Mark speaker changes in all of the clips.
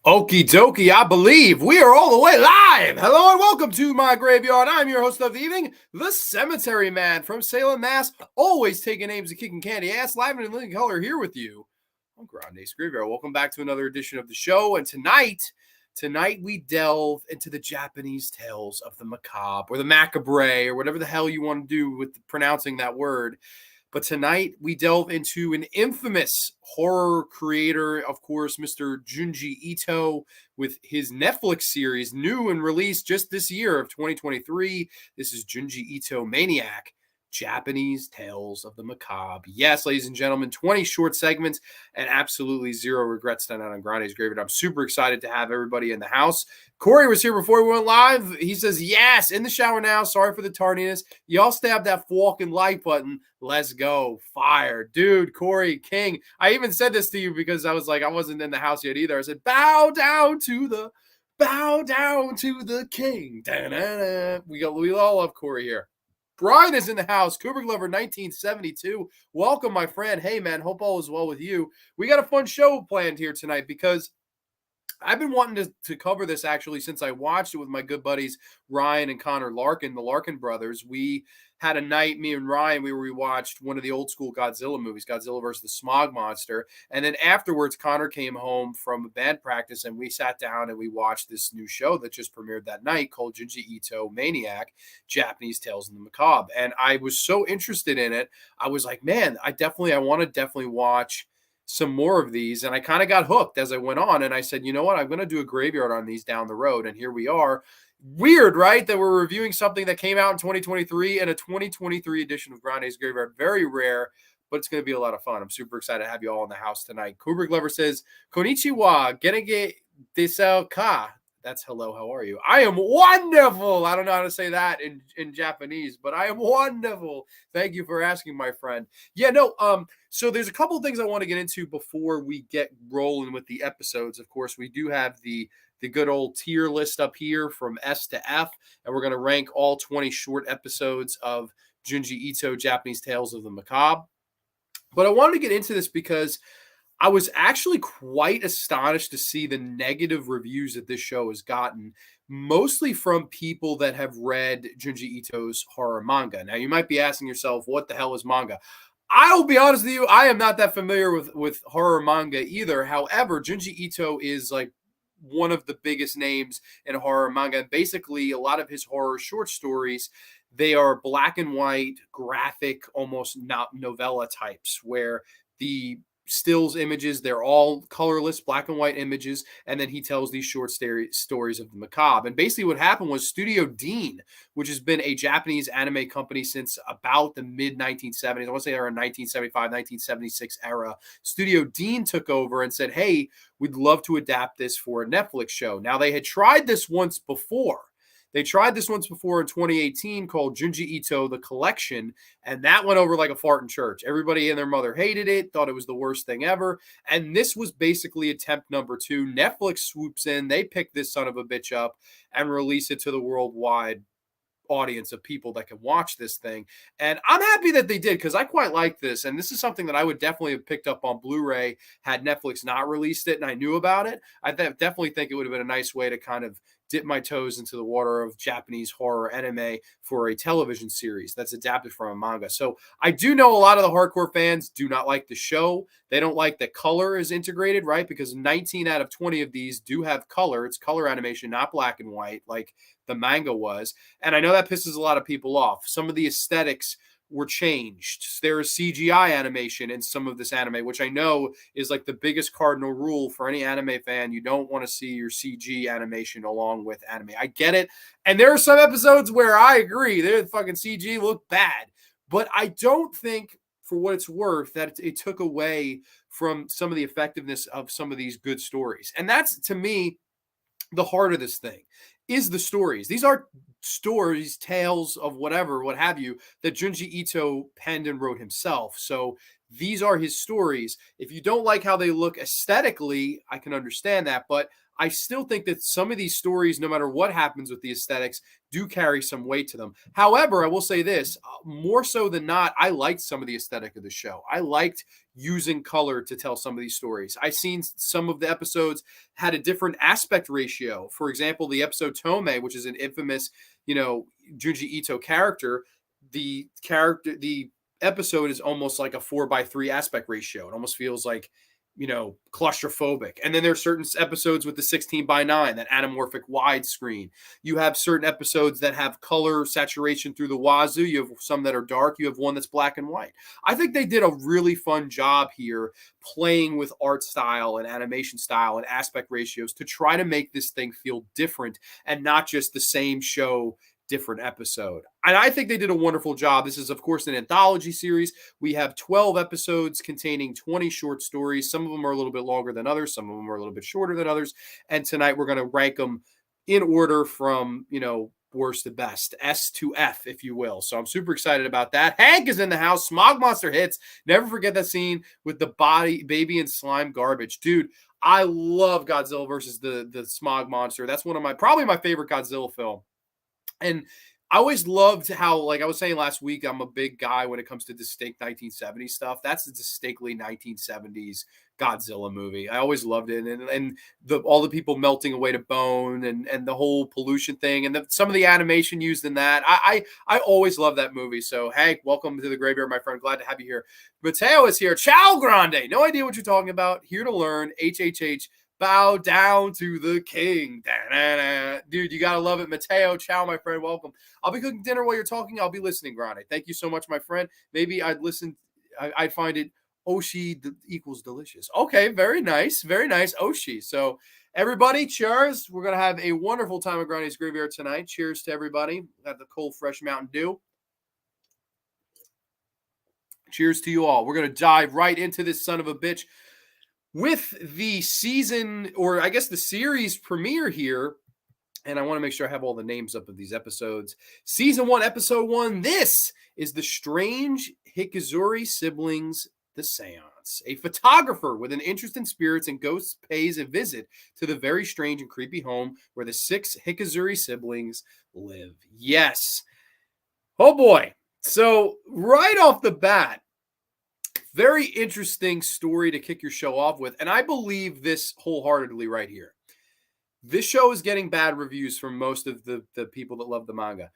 Speaker 1: Okie dokie, I believe we are all the way live. Hello and welcome to my graveyard. I'm your host of the evening, the Cemetery Man from Salem, Mass. Always taking names and kicking candy ass, live and in living color here with you on Grande's Graveyard. Welcome back to another edition of the show. And tonight we delve into the Japanese tales of the macabre or the macabre or whatever the hell you want to do with pronouncing that word. But tonight we delve into an infamous horror creator, of course, Mr. Junji Ito, with his Netflix series, new and released just this year of 2023. This is Junji Ito Maniac, Japanese Tales of the Macabre. Yes, ladies and gentlemen, 20 short segments and absolutely zero regrets tonight on Grande's Graveyard. I'm super excited to have everybody in the house. Corey was here before we went live. He says, yes, in the shower now. Sorry for the tardiness. Y'all stab that fucking like button. Let's go. Fire. Dude, Corey, King. I even said this to you because I was like, I wasn't in the house yet either. I said, bow down to the king. Da-da-da. We all love Corey here. Brian is in the house. Kubrick Lover 1972. Welcome, my friend. Hey, man. Hope all is well with you. We got a fun show planned here tonight because I've been wanting to cover this actually since I watched it with my good buddies Ryan and Connor Larkin, the Larkin brothers. We had a night, me and Ryan, we watched one of the old school Godzilla movies, Godzilla versus the Smog Monster. And then afterwards, Connor came home from a band practice and we sat down and we watched this new show that just premiered that night called Junji Ito Maniac, Japanese Tales of the Macabre. And I was so interested in it. I was like, man, I want to definitely watch some more of these. And I kind of got hooked as I went on. And I said, you know what? I'm going to do a graveyard on these down the road. And here we are. Weird, right? That we're reviewing something that came out in 2023 and a 2023 edition of Grande's Graveyard. Very rare, but it's going to be a lot of fun. I'm super excited to have you all in the house tonight. Kubrick Lover says, Konnichiwa, genege desau ka. That's hello, how are you? I am wonderful. I don't know how to say that in Japanese, but I am wonderful. Thank you for asking, my friend. Yeah, no, so there's a couple of things I want to get into before we get rolling with the episodes. Of course, we do have the good old tier list up here from S to F, and we're going to rank all 20 short episodes of Junji Ito, Japanese Tales of the Macabre. But I wanted to get into this because I was actually quite astonished to see the negative reviews that this show has gotten, mostly from people that have read Junji Ito's horror manga. Now, you might be asking yourself, what the hell is manga? I'll be honest with you, I am not that familiar with horror manga either. However, Junji Ito is like one of the biggest names in horror manga. Basically, a lot of his horror short stories, they are black and white, graphic, almost not novella types, where the stills images, they're all colorless black and white images, and then he tells these short stories of the macabre. And basically what happened was Studio Dean, which has been a Japanese anime company since about the mid 1970s, I want to say around 1975 1976 era, Studio Dean took over and said, hey, we'd love to adapt this for a Netflix show. Now, they had tried this once before. They tried this once before in 2018 called Junji Ito, The Collection, and that went over like a fart in church. Everybody and their mother hated it, thought it was the worst thing ever, and this was basically attempt number 2. Netflix swoops in, they pick this son of a bitch up and release it to the worldwide audience of people that can watch this thing. And I'm happy that they did because I quite like this. And this is something that I would definitely have picked up on Blu-ray had Netflix not released it and I knew about it. I definitely think it would have been a nice way to kind of dip my toes into the water of Japanese horror anime for a television series that's adapted from a manga. So I do know a lot of the hardcore fans do not like the show. They don't like that color is integrated, right? Because 19 out of 20 of these do have color. It's color animation, not black and white like the manga was. And I know that pisses a lot of people off. Some of the aesthetics were changed. There is CGI animation in some of this anime, which I know is like the biggest cardinal rule for any anime fan. You don't want to see your CG animation along with anime. I get it. And there are some episodes where I agree. The fucking CG look bad. But I don't think, for what it's worth, that it took away from some of the effectiveness of some of these good stories. And that's, to me, the heart of this thing is the stories. These are stories, tales of whatever, what have you, that Junji Ito penned and wrote himself. So these are his stories. If you don't like how they look aesthetically, I can understand that, but I still think that some of these stories, no matter what happens with the aesthetics, do carry some weight to them. However, I will say this, more so than not, I liked some of the aesthetic of the show. I liked using color to tell some of these stories. I've seen some of the episodes had a different aspect ratio. For example, the episode Tome, which is an infamous, Junji Ito character, the episode is almost like a 4:3 aspect ratio. It almost feels like, claustrophobic. And then there's certain episodes with the 16:9, that anamorphic widescreen. You have certain episodes that have color saturation through the wazoo. You have some that are dark. You have one that's black and white. I think they did a really fun job here playing with art style and animation style and aspect ratios to try to make this thing feel different and not just the same show, different episode. And I think they did a wonderful job. This is, of course, an anthology series. We have 12 episodes containing 20 short stories. Some of them are a little bit longer than others. Some of them are a little bit shorter than others. And tonight we're going to rank them in order from, worst to best, S to F, if you will. So I'm super excited about that. Hank is in the house. Smog Monster hits. Never forget that scene with the baby and slime garbage. Dude, I love Godzilla versus the Smog Monster. That's probably my favorite Godzilla film. And I always loved how, like I was saying last week, I'm a big guy when it comes to distinct 1970s stuff. That's a distinctly 1970s Godzilla movie. I always loved it. And all the people melting away to bone and the whole pollution thing and some of the animation used in that. I always love that movie. So, Hank, welcome to the graveyard, my friend. Glad to have you here. Mateo is here. Ciao, Grande. No idea what you're talking about. Here to learn. HHH. Bow down to the king. Da-da-da. Dude, you got to love it. Mateo, ciao, my friend. Welcome. I'll be cooking dinner while you're talking. I'll be listening, Grande. Thank you so much, my friend. Maybe I'd listen. I'd find it Oshi equals delicious. Okay, very nice. Very nice. Oshi. So, everybody, cheers. We're going to have a wonderful time at Grande's Graveyard tonight. Cheers to everybody. Have the cold, fresh Mountain Dew. Cheers to you all. We're going to dive right into this son of a bitch with the season, or I guess the series premiere here. And I want to make sure I have all the names up of these episodes. Season 1, Episode 1. This is The Strange Hikizuri Siblings, The Seance. A photographer with an interest in spirits and ghosts pays a visit to the very strange and creepy home where the 6 Hikizuri siblings live. Yes. Oh boy. So right off the bat, very interesting story to kick your show off with. And I believe this wholeheartedly right here. This show is getting bad reviews from most of the people that love the manga.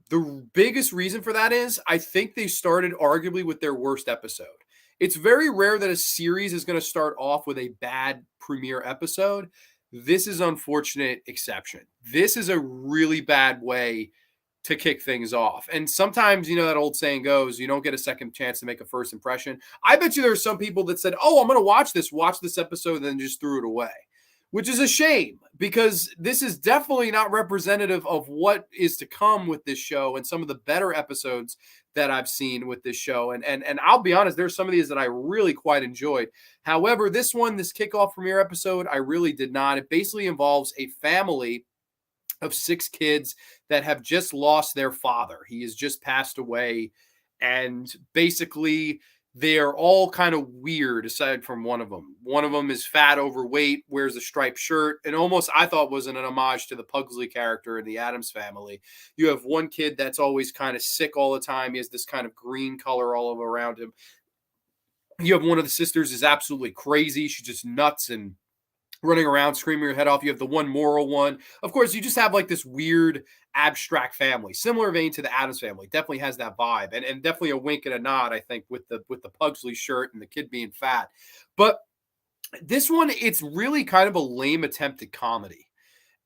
Speaker 1: The biggest reason for that is I think they started arguably with their worst episode. It's very rare that a series is going to start off with a bad premiere episode. This is an unfortunate exception. This is a really bad way to kick things off. And sometimes, that old saying goes, you don't get a second chance to make a first impression. I bet you there are some people that said, oh, I'm going to watch this episode, and then just threw it away, which is a shame because this is definitely not representative of what is to come with this show and some of the better episodes that I've seen with this show. And I'll be honest, there's some of these that I really quite enjoyed. However, this kickoff premiere episode, I really did not. It basically involves a family of 6 kids that have just lost their father. He has just passed away. And basically, they're all kind of weird aside from one of them. One of them is fat, overweight, wears a striped shirt, and almost I thought was an homage to the Pugsley character in the Addams Family. You have one kid that's always kind of sick all the time. He has this kind of green color all over around him. You have one of the sisters is absolutely crazy. She's just nuts and running around screaming her head off. You have the one moral one. Of course, you just have like this weird abstract family, similar vein to the Addams Family. Definitely has that vibe, and definitely a wink and a nod, I think, with the Pugsley shirt and the kid being fat. But this one, it's really kind of a lame attempt at comedy.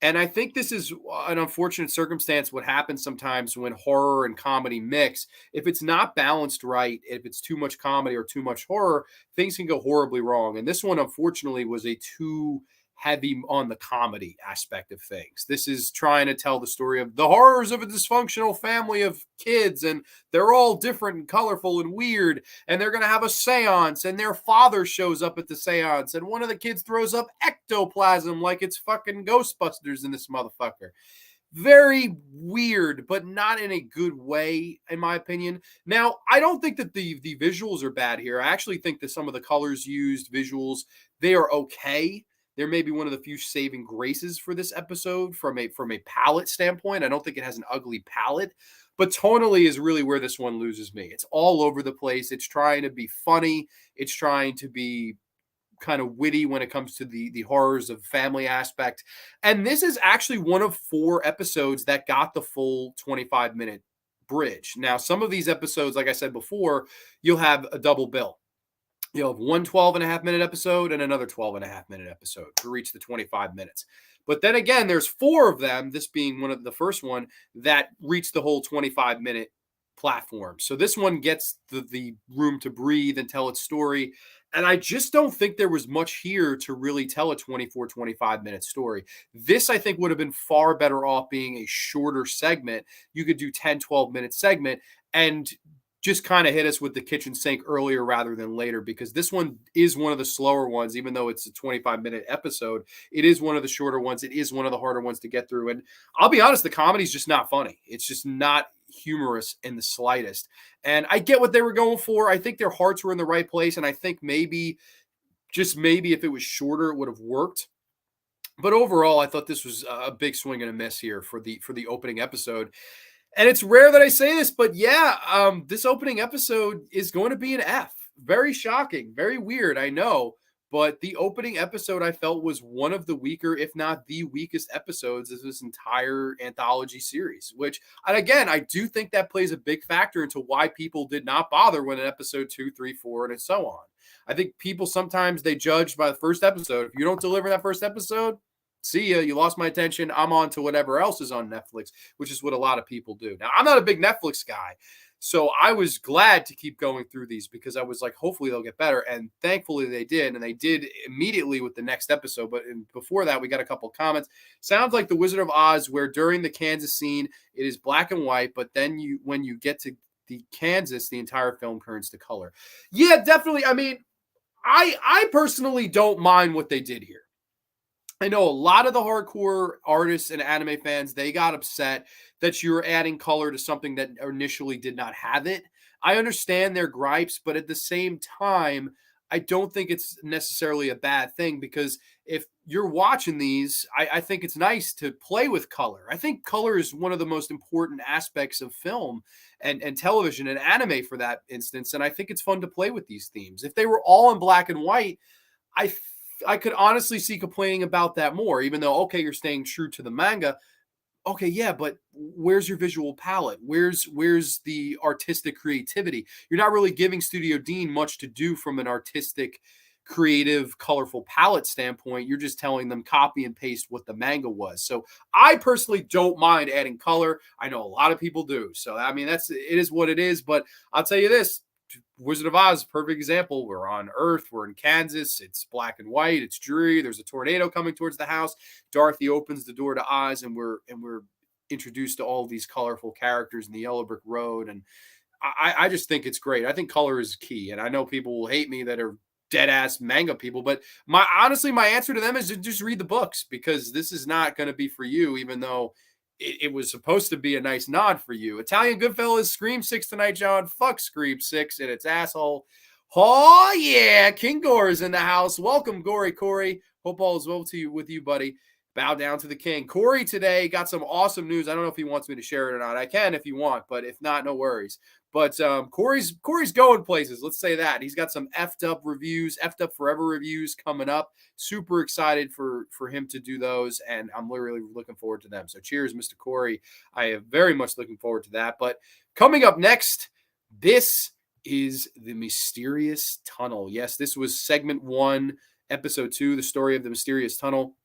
Speaker 1: And I think this is an unfortunate circumstance, what happens sometimes when horror and comedy mix. If it's not balanced right, if it's too much comedy or too much horror, things can go horribly wrong. And this one, unfortunately, was a too heavy on the comedy aspect of things. This is trying to tell the story of the horrors of a dysfunctional family of kids, and they're all different and colorful and weird, and they're going to have a seance, and their father shows up at the seance, and one of the kids throws up ectoplasm like it's fucking Ghostbusters in this motherfucker. Very weird, but not in a good way, in my opinion. Now, I don't think that the visuals are bad here. I actually think that some of the colors used, visuals, they are okay. There may be one of the few saving graces for this episode from a palette standpoint. I don't think it has an ugly palette, But tonally is really where this one loses me. It's all over the place. It's trying to be funny. It's trying to be kind of witty when it comes to the horrors of family aspect. And this is actually one of 4 episodes that got the full 25-minute bridge. Now, some of these episodes, like I said before, you'll have a double bill. You'll have one 12.5-minute episode and another 12.5-minute episode to reach the 25 minutes. But then again, there's 4 of them, this being one of the first one, that reach the whole 25-minute platform. So this one gets the room to breathe and tell its story. And I just don't think there was much here to really tell a 24, 25-minute story. This, I think, would have been far better off being a shorter segment. You could do 10, 12-minute segment and just kind of hit us with the kitchen sink earlier rather than later, because this one is one of the slower ones. Even though it's a 25-minute episode, it is one of the shorter ones. It is one of the harder ones to get through. And I'll be honest, the comedy's just not funny. It's just not humorous in the slightest. And I get what they were going for. I think their hearts were in the right place. And I think maybe, just maybe, if it was shorter, it would have worked. But overall, I thought this was a big swing and a miss here for the opening episode. And it's rare that I say this, but yeah, this opening episode is going to be an F. Very shocking, very weird, I know. But the opening episode, I felt, was one of the weaker, if not the weakest episodes of this entire anthology series. Which, and again, I do think that plays a big factor into why people did not bother when in episode 2, 3, 4, and so on. I think people sometimes, they judge by the first episode. If you don't deliver that first episode, see ya, you lost my attention. I'm on to whatever else is on Netflix, which is what a lot of people do. Now, I'm not a big Netflix guy, so I was glad to keep going through these because I was like, hopefully they'll get better. And thankfully they did. And they did immediately with the next episode. But before that, we got a couple of comments. Sounds like The Wizard of Oz, where during the Kansas scene, it is black and white. But then when you get to the Kansas, the entire film turns to color. Yeah, definitely. I mean, I personally don't mind what they did here. I know a lot of the hardcore artists and anime fans, they got upset that you're adding color to something that initially did not have it. I understand their gripes, but at the same time, I don't think it's necessarily a bad thing, because if you're watching these, I think it's nice to play with color. I think color is one of the most important aspects of film and television and anime for that instance. And I think it's fun to play with these themes. If they were all in black and white, I could honestly see complaining about that more, even though, okay, you're staying true to the manga. Okay, yeah, but where's your visual palette? Where's the artistic creativity? You're not really giving Studio Dean much to do from an artistic, creative, colorful palette standpoint. You're just telling them copy and paste what the manga was. So I personally don't mind adding color. I know a lot of people do. So I mean, it is what it is. But I'll tell you this. Wizard of Oz, perfect example. We're on Earth. We're in Kansas. It's black and white. It's dreary. There's a tornado coming towards the house. Dorothy opens the door to Oz, and we're introduced to all these colorful characters in the Yellow Brick Road. And I just think it's great. I think color is key. And I know people will hate me that are dead ass manga people, but my answer to them is to just read the books, because this is not going to be for you, even though it was supposed to be a nice nod for you. Italian Goodfellas, Scream 6 tonight, John. Fuck Scream 6 and its asshole. Oh, yeah. King Gore is in the house. Welcome, Gory Corey. Hope all is well with you, buddy. Bow down to the king. Corey today got some awesome news. I don't know if he wants me to share it or not. I can if you want, but if not, no worries. But Corey's going places. Let's say that. He's got some effed up reviews, effed up forever reviews coming up. Super excited for him to do those, and I'm literally looking forward to them. So cheers, Mr. Corey. I am very much looking forward to that. But coming up next, this is The Mysterious Tunnel. Yes, this was segment 1, episode 2, the story of the Mysterious Tunnel.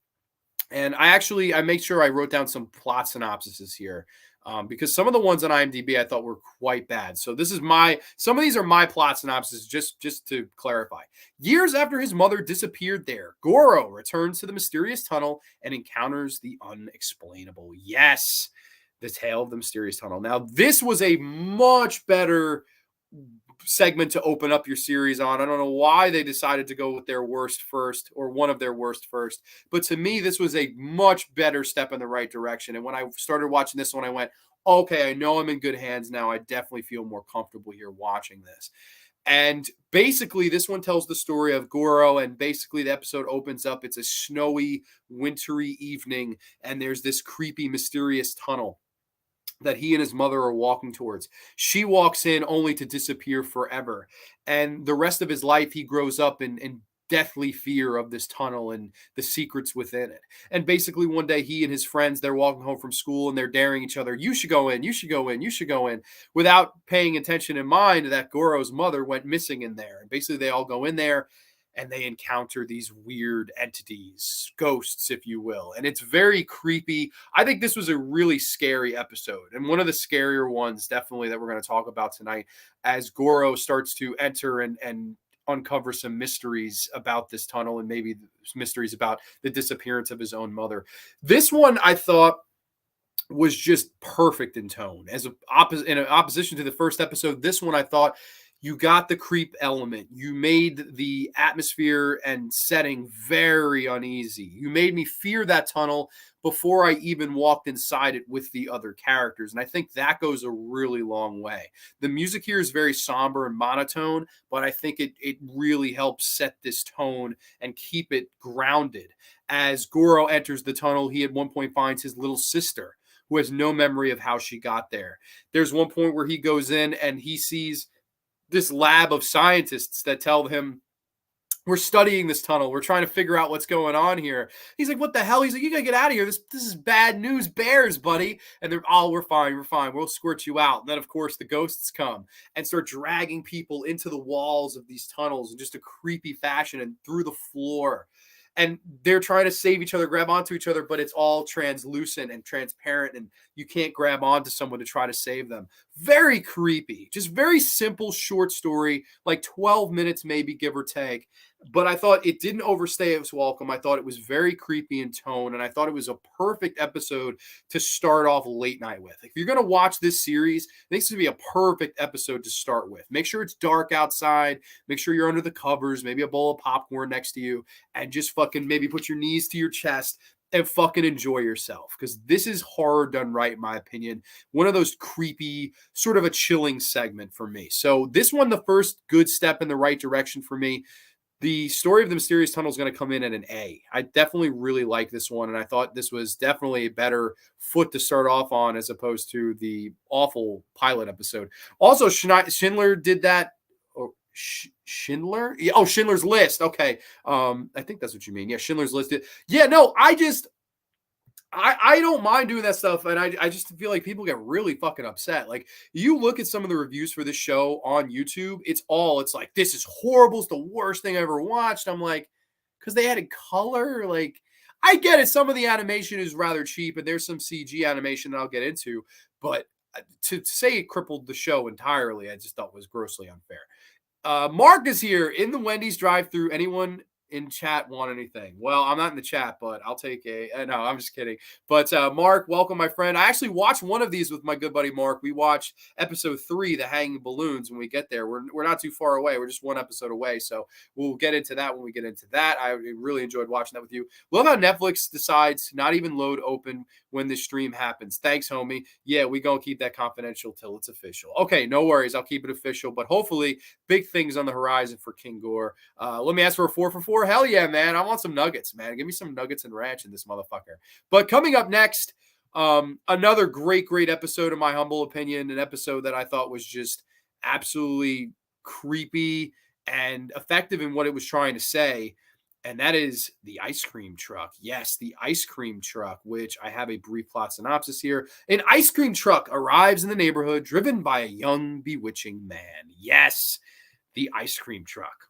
Speaker 1: And I made sure I wrote down some plot synopsises here, because some of the ones on IMDb I thought were quite bad. So some of these are my plot synopses, just to clarify. Years after his mother disappeared there, Goro returns to the mysterious tunnel and encounters the unexplainable. Yes, the tale of the mysterious tunnel. Now, this was a much better segment to open up your series on. I don't know why they decided to go with their worst first, or one of their worst first, but to me, this was a much better step in the right direction. And when I started watching this one, I went, okay, I know I'm in good hands now. I definitely feel more comfortable here watching this. And basically, this one tells the story of Goro, and basically the episode opens up. It's a snowy, wintry evening, and there's this creepy, mysterious tunnel. that he and his mother are walking towards. She walks in only to disappear forever. And the rest of his life, he grows up in deathly fear of this tunnel and the secrets within it. And basically, one day, he and his friends, they're walking home from school and they're daring each other, you should go in, you should go in, you should go in, without paying attention in mind that Goro's mother went missing in there. And basically, they all go in there and they encounter these weird entities, ghosts, if you will. And it's very creepy. I think this was a really scary episode, and one of the scarier ones, definitely, that we're going to talk about tonight, as Goro starts to enter and uncover some mysteries about this tunnel and maybe mysteries about the disappearance of his own mother. This one, I thought, was just perfect in tone. In opposition to the first episode, this one, I thought, you got the creep element. You made the atmosphere and setting very uneasy. You made me fear that tunnel before I even walked inside it with the other characters. And I think that goes a really long way. The music here is very somber and monotone, but I think it really helps set this tone and keep it grounded. As Goro enters the tunnel, he at one point finds his little sister, who has no memory of how she got there. There's one point where he goes in and he sees this lab of scientists that tell him, we're studying this tunnel. We're trying to figure out what's going on here. He's like, what the hell? He's like, you gotta get out of here. This is bad news bears, buddy. And they're, oh, we're fine. We'll squirt you out. And then, of course, the ghosts come and start dragging people into the walls of these tunnels in just a creepy fashion and through the floor. And they're trying to save each other, grab onto each other, but it's all translucent and transparent, and you can't grab onto someone to try to save them. Very creepy. Just very simple, short story, like 12 minutes maybe, give or take. But I thought it didn't overstay its welcome. I thought it was very creepy in tone, and I thought it was a perfect episode to start off late night with. If you're going to watch this series, this would be a perfect episode to start with. Make sure it's dark outside. Make sure you're under the covers, maybe a bowl of popcorn next to you, and just fucking maybe put your knees to your chest and fucking enjoy yourself, because this is horror done right, in my opinion. One of those creepy, sort of a chilling segment for me. So this one, the first good step in the right direction for me. The story of the mysterious tunnel is going to come in at an A. I definitely really like this one, and I thought this was definitely a better foot to start off on as opposed to the awful pilot episode. Also, Schindler did that. Schindler? Oh, Schindler's List. Okay. I think that's what you mean. Yeah, Schindler's List. Yeah, no, I don't mind doing that stuff, and I just feel like people get really fucking upset. Like, you look at some of the reviews for this show on YouTube, it's like, this is horrible, it's the worst thing I ever watched. I'm like, because they added color. Like, I get it, some of the animation is rather cheap, and there's some CG animation that I'll get into, but to say it crippled the show entirely, I just thought was grossly unfair. Mark is here in the Wendy's drive-thru. Anyone in chat want anything? Well, I'm not in the chat, but I'll take no, I'm just kidding. But Mark, welcome, my friend. I actually watched one of these with my good buddy Mark. We watched episode 3, the hanging balloons. When we get there, we're not too far away. We're just one episode away, so we'll get into that when we get into that. I really enjoyed watching that with you. Love how Netflix decides to not even load open when the stream happens. Thanks, homie. Yeah, we gonna keep that confidential till it's official. Okay, no worries. I'll keep it official, but hopefully big things on the horizon for King Gore. Let me ask for a 4 for 4. Hell yeah, man. I want some nuggets, man. Give me some nuggets and ranch in this motherfucker. But coming up next, another great episode, in my humble opinion, an episode that I thought was just absolutely creepy and effective in what it was trying to say. And that is the ice cream truck. Yes, the ice cream truck, which I have a brief plot synopsis here. An ice cream truck arrives in the neighborhood driven by a young, bewitching man. Yes, the ice cream truck.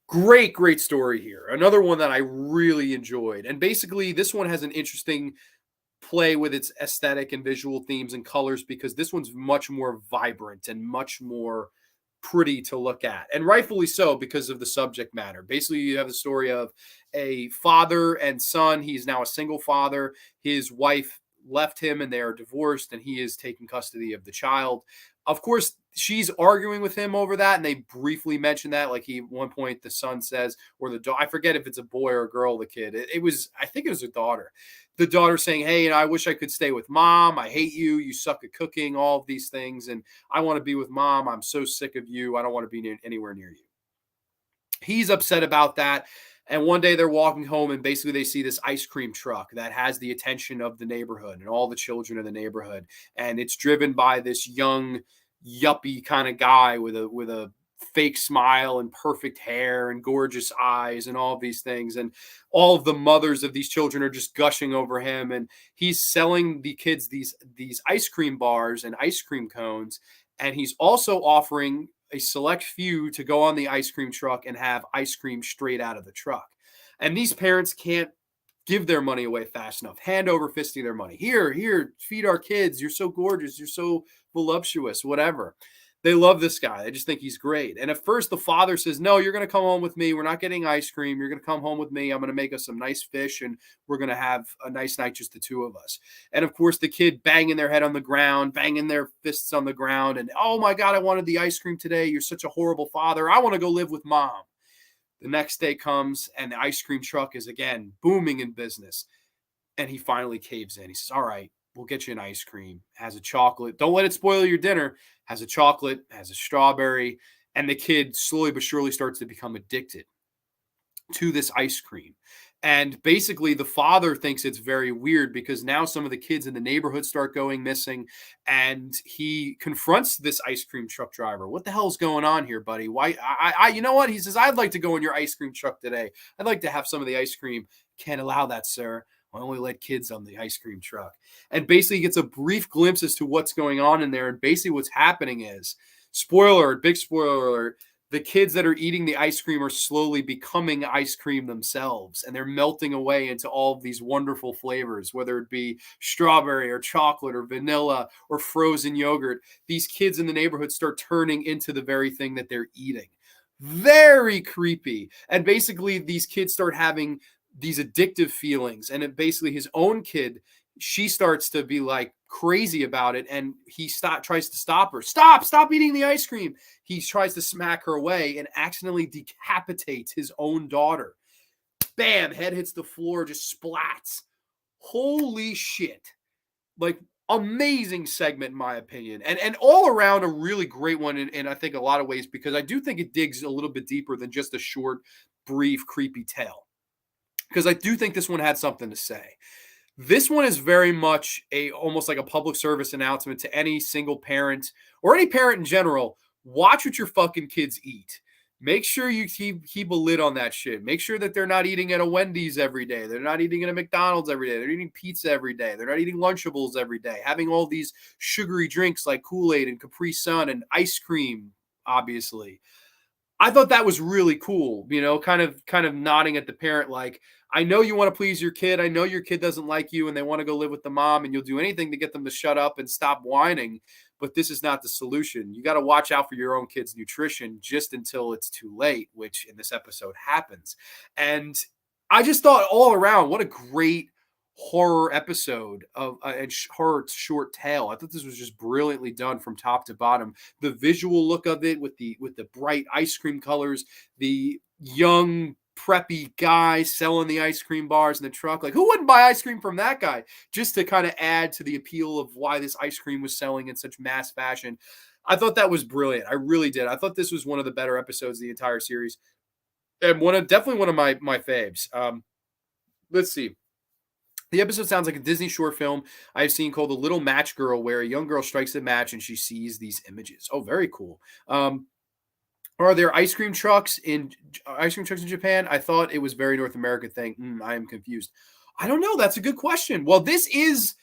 Speaker 1: Great story here. Another one that I really enjoyed. And basically, this one has an interesting play with its aesthetic and visual themes and colors, because this one's much more vibrant and much more pretty to look at, and rightfully so because of the subject matter. Basically, you have the story of a father and son. He's now a single father. His wife left him and they are divorced, and he is taking custody of the child. Of course, she's arguing with him over that, and they briefly mention that. Like, at one point, the son says, or I forget if it's a boy or a girl, the kid. I think it was a daughter. The daughter saying, hey, I wish I could stay with mom. I hate you. You suck at cooking, all of these things. And I want to be with mom. I'm so sick of you. I don't want to be anywhere near you. He's upset about that. And one day they're walking home and basically they see this ice cream truck that has the attention of the neighborhood and all the children in the neighborhood. And it's driven by this young, yuppie kind of guy with a fake smile and perfect hair and gorgeous eyes and all of these things. And all of the mothers of these children are just gushing over him. And he's selling the kids these ice cream bars and ice cream cones. And he's also offering a select few to go on the ice cream truck and have ice cream straight out of the truck. And these parents can't give their money away fast enough, hand over fisting their money. Here, feed our kids. You're so gorgeous. You're so voluptuous, whatever. They love this guy. They just think he's great. And at first, the father says, no, you're going to come home with me. We're not getting ice cream. You're going to come home with me. I'm going to make us some nice fish, and we're going to have a nice night, just the two of us. And of course, the kid banging their head on the ground, banging their fists on the ground. And, oh my God, I wanted the ice cream today. You're such a horrible father. I want to go live with mom. The next day comes, and the ice cream truck is again booming in business. And he finally caves in. He says, all right, we'll get you an ice cream. Has a chocolate. Don't let it spoil your dinner. Has a chocolate, has a strawberry. And the kid slowly but surely starts to become addicted to this ice cream. And basically, the father thinks it's very weird because now some of the kids in the neighborhood start going missing. And he confronts this ice cream truck driver. What the hell's going on here, buddy? Why? You know what? He says, I'd like to go in your ice cream truck today. I'd like to have some of the ice cream. Can't allow that, sir. I only let kids on the ice cream truck. And basically gets a brief glimpse as to what's going on in there. And basically what's happening is, spoiler alert, big spoiler alert, the kids that are eating the ice cream are slowly becoming ice cream themselves. And they're melting away into all of these wonderful flavors, whether it be strawberry or chocolate or vanilla or frozen yogurt. These kids in the neighborhood start turning into the very thing that they're eating. Very creepy. And basically these kids start having these addictive feelings, and it basically his own kid, she starts to be like crazy about it, and he tries to stop her. Stop eating the ice cream. He tries to smack her away and accidentally decapitates his own daughter. Bam, head hits the floor, just splats. Holy shit. Like, amazing segment in my opinion, and all around a really great one in I think a lot of ways, because I do think it digs a little bit deeper than just a short, brief, creepy tale. Because I do think this one had something to say. This one is very much almost like a public service announcement to any single parent or any parent in general. Watch what your fucking kids eat. Make sure you keep a lid on that shit. Make sure that they're not eating at a Wendy's every day. They're not eating at a McDonald's every day. They're eating pizza every day. They're not eating Lunchables every day. Having all these sugary drinks like Kool-Aid and Capri Sun and ice cream, obviously. I thought that was really cool, kind of nodding at the parent like, I know you want to please your kid. I know your kid doesn't like you and they want to go live with the mom, and you'll do anything to get them to shut up and stop whining, but this is not the solution. You got to watch out for your own kid's nutrition just until it's too late, which in this episode happens. And I just thought all around, what a great horror episode of a horror short tale. I thought this was just brilliantly done from top to bottom. The visual look of it with the bright ice cream colors, the young preppy guy selling the ice cream bars in the truck. Like, who wouldn't buy ice cream from that guy? Just to kind of add to the appeal of why this ice cream was selling in such mass fashion. I thought that was brilliant. I really did. I thought this was one of the better episodes of the entire series, and definitely one of my faves. Let's see. The episode sounds like a Disney short film I've seen called The Little Match Girl, where a young girl strikes a match and she sees these images. Oh, very cool. Are there ice cream trucks in Japan? I thought it was very North American thing. I am confused. I don't know. That's a good question. Well, this is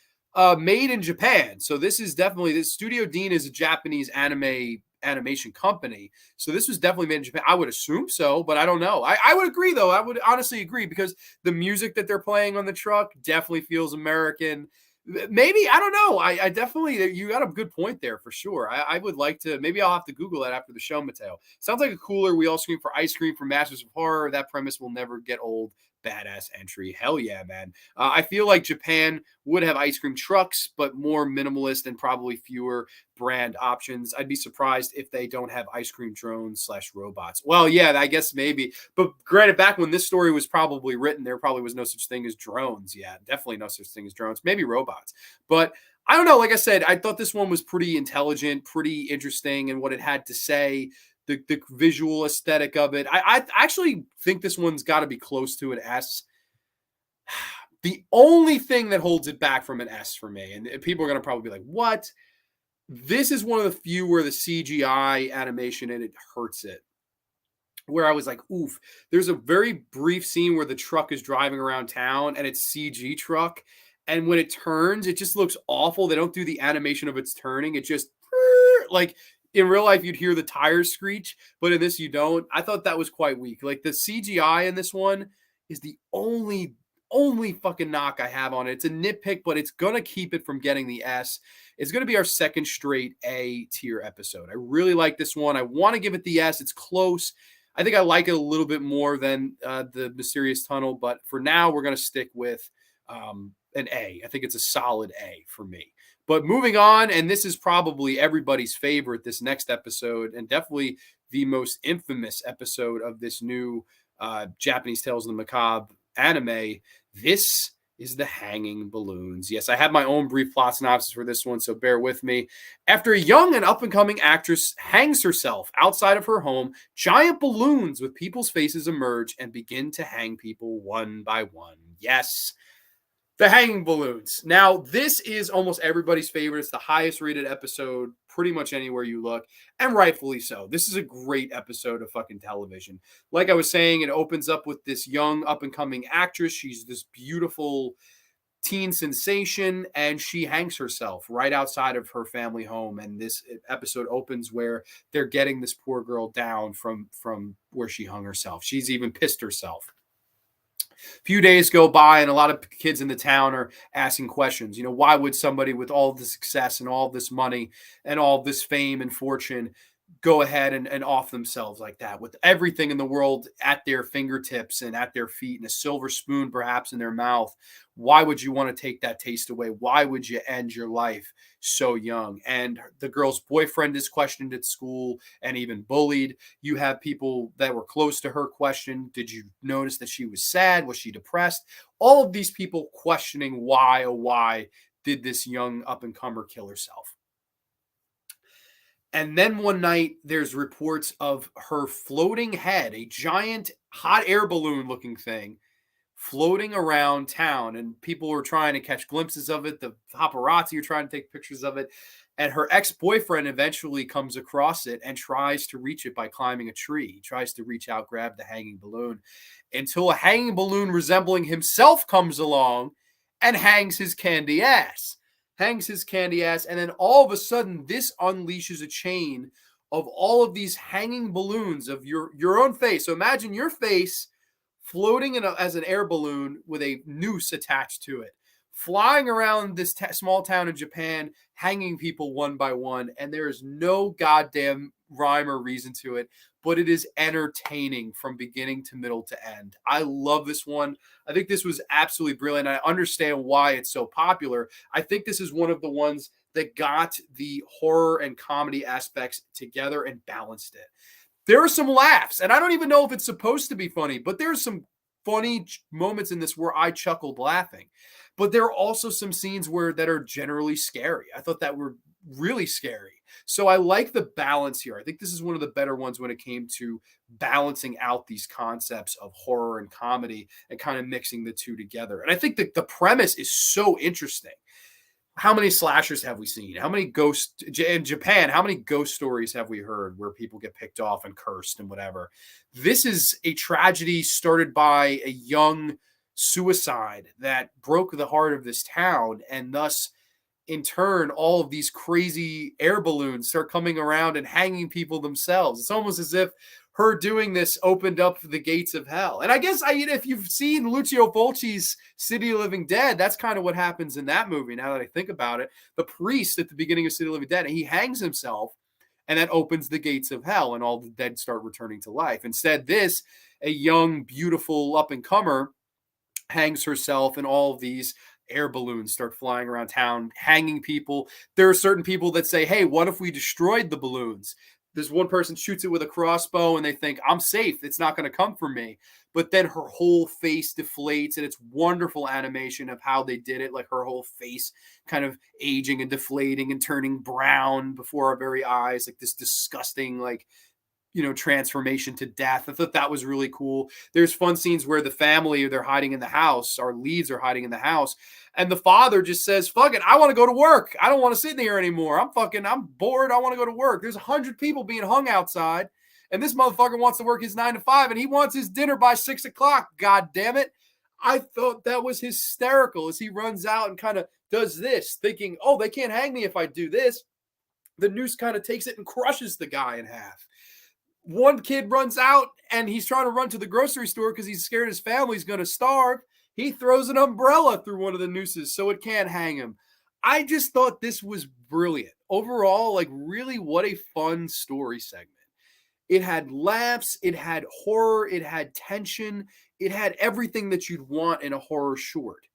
Speaker 1: made in Japan. So this is definitely, this Studio Dean is a Japanese animation company. So this was definitely made in Japan. I would assume so, but I don't know. I would agree though. I would honestly agree, because the music that they're playing on the truck definitely feels American. Maybe, I don't know. I definitely, you got a good point there for sure. I would like to, maybe I'll have to Google that after the show, Mateo. Sounds like a cooler We All Scream for Ice Cream from Masters of Horror. That premise will never get old. Badass entry. Hell yeah, man. I feel like Japan would have ice cream trucks, but more minimalist and probably fewer brand options. I'd be surprised if they don't have ice cream drones / robots. Well, yeah, I guess maybe. But granted, back when this story was probably written, there probably was no such thing as drones. Yeah, definitely no such thing as drones. Maybe robots. But I don't know. Like I said, I thought this one was pretty intelligent, pretty interesting in what it had to say. the visual aesthetic of it. I actually think this one's got to be close to an S. The only thing that holds it back from an S for me, and people are going to probably be like, what? This is one of the few where the CGI animation in it hurts it. Where I was like, oof. There's a very brief scene where the truck is driving around town and it's CG truck. And when it turns, it just looks awful. They don't do the animation of its turning. It just like in real life, you'd hear the tires screech, but in this, you don't. I thought that was quite weak. Like the CGI in this one is the only fucking knock I have on it. It's a nitpick, but it's gonna keep it from getting the S. It's gonna be our second straight A tier episode. I really like this one. I want to give it the S. It's close. I think I like it a little bit more than the Mysterious Tunnel, but for now, we're gonna stick with an A. I think it's a solid A for me. But moving on, and this is probably everybody's favorite, this next episode, and definitely the most infamous episode of this new Japanese Tales of the Macabre anime. This is the hanging balloons. Yes, I have my own brief plot synopsis for this one, so bear with me. After a young and up-and-coming actress hangs herself outside of her home, giant balloons with people's faces emerge and begin to hang people one by one. Yes, the hanging balloons. Now, this is almost everybody's favorite. It's the highest rated episode pretty much anywhere you look, and rightfully so. This is a great episode of fucking television. Like I was saying, it opens up with this young up-and-coming actress. She's this beautiful teen sensation, and she hangs herself right outside of her family home. And this episode opens where they're getting this poor girl down from where she hung herself. She's even pissed herself. Few days go by and a lot of kids in the town are asking questions. You know, why would somebody with all the success and all this money and all this fame and fortune go ahead and off themselves like that with everything in the world at their fingertips and at their feet and a silver spoon perhaps in their mouth? Why would you want to take that taste away? Why would you end your life so young? And the girl's boyfriend is questioned at school and even bullied. You have people that were close to her questioned. Did you notice that she was sad? Was she depressed? All of these people questioning why, oh, why did this young up-and-comer kill herself? And then one night, there's reports of her floating head, a giant hot air balloon looking thing, floating around town. And people were trying to catch glimpses of it. The paparazzi are trying to take pictures of it. And her ex-boyfriend eventually comes across it and tries to reach it by climbing a tree. He tries to reach out, grab the hanging balloon, until a hanging balloon resembling himself comes along and hangs his candy ass. And then all of a sudden, this unleashes a chain of all of these hanging balloons of your own face. So imagine your face floating as an air balloon with a noose attached to it, flying around this small town in Japan, hanging people one by one. And there is no goddamn rhyme or reason to it, but it is entertaining from beginning to middle to end. I love this one. I think this was absolutely brilliant. I understand why it's so popular. I think this is one of the ones that got the horror and comedy aspects together and balanced it. There are some laughs, and I don't even know if it's supposed to be funny, but there's some funny moments in this where I chuckled laughing. But there are also some scenes that are generally scary. I thought that were really scary. So I like the balance here. I think this is one of the better ones when it came to balancing out these concepts of horror and comedy and kind of mixing the two together. And I think that the premise is so interesting. How many slashers have we seen? How many ghosts in Japan? How many ghost stories have we heard where people get picked off and cursed and whatever? This is a tragedy started by a young suicide that broke the heart of this town, and thus in turn, all of these crazy air balloons start coming around and hanging people themselves. It's almost as if her doing this opened up the gates of hell. And I guess if you've seen Lucio Fulci's City of Living Dead, that's kind of what happens in that movie. Now that I think about it, the priest at the beginning of City of Living Dead, he hangs himself, and that opens the gates of hell, and all the dead start returning to life. Instead, a young, beautiful up-and-comer hangs herself, and all of these air balloons start flying around town, hanging people. There are certain people that say, hey, what if we destroyed the balloons? This one person shoots it with a crossbow and they think, I'm safe. It's not going to come for me. But then her whole face deflates, and it's wonderful animation of how they did it. Like her whole face kind of aging and deflating and turning brown before our very eyes, like this disgusting, like transformation to death. I thought that was really cool. There's fun scenes where the family, they're hiding in the house. Our leads are hiding in the house. And the father just says, fuck it, I want to go to work. I don't want to sit in here anymore. I'm bored. I want to go to work. There's 100 people being hung outside. And this motherfucker wants to work his 9 to 5 and he wants his dinner by 6 o'clock. God damn it. I thought that was hysterical as he runs out and kind of does this, thinking, oh, they can't hang me if I do this. The noose kind of takes it and crushes the guy in half. One kid runs out and he's trying to run to the grocery store because he's scared his family's going to starve. He throws an umbrella through one of the nooses so it can't hang him. I just thought this was brilliant. Overall, like, really, what a fun story segment. It had laughs, it had horror, it had tension, it had everything that you'd want in a horror short.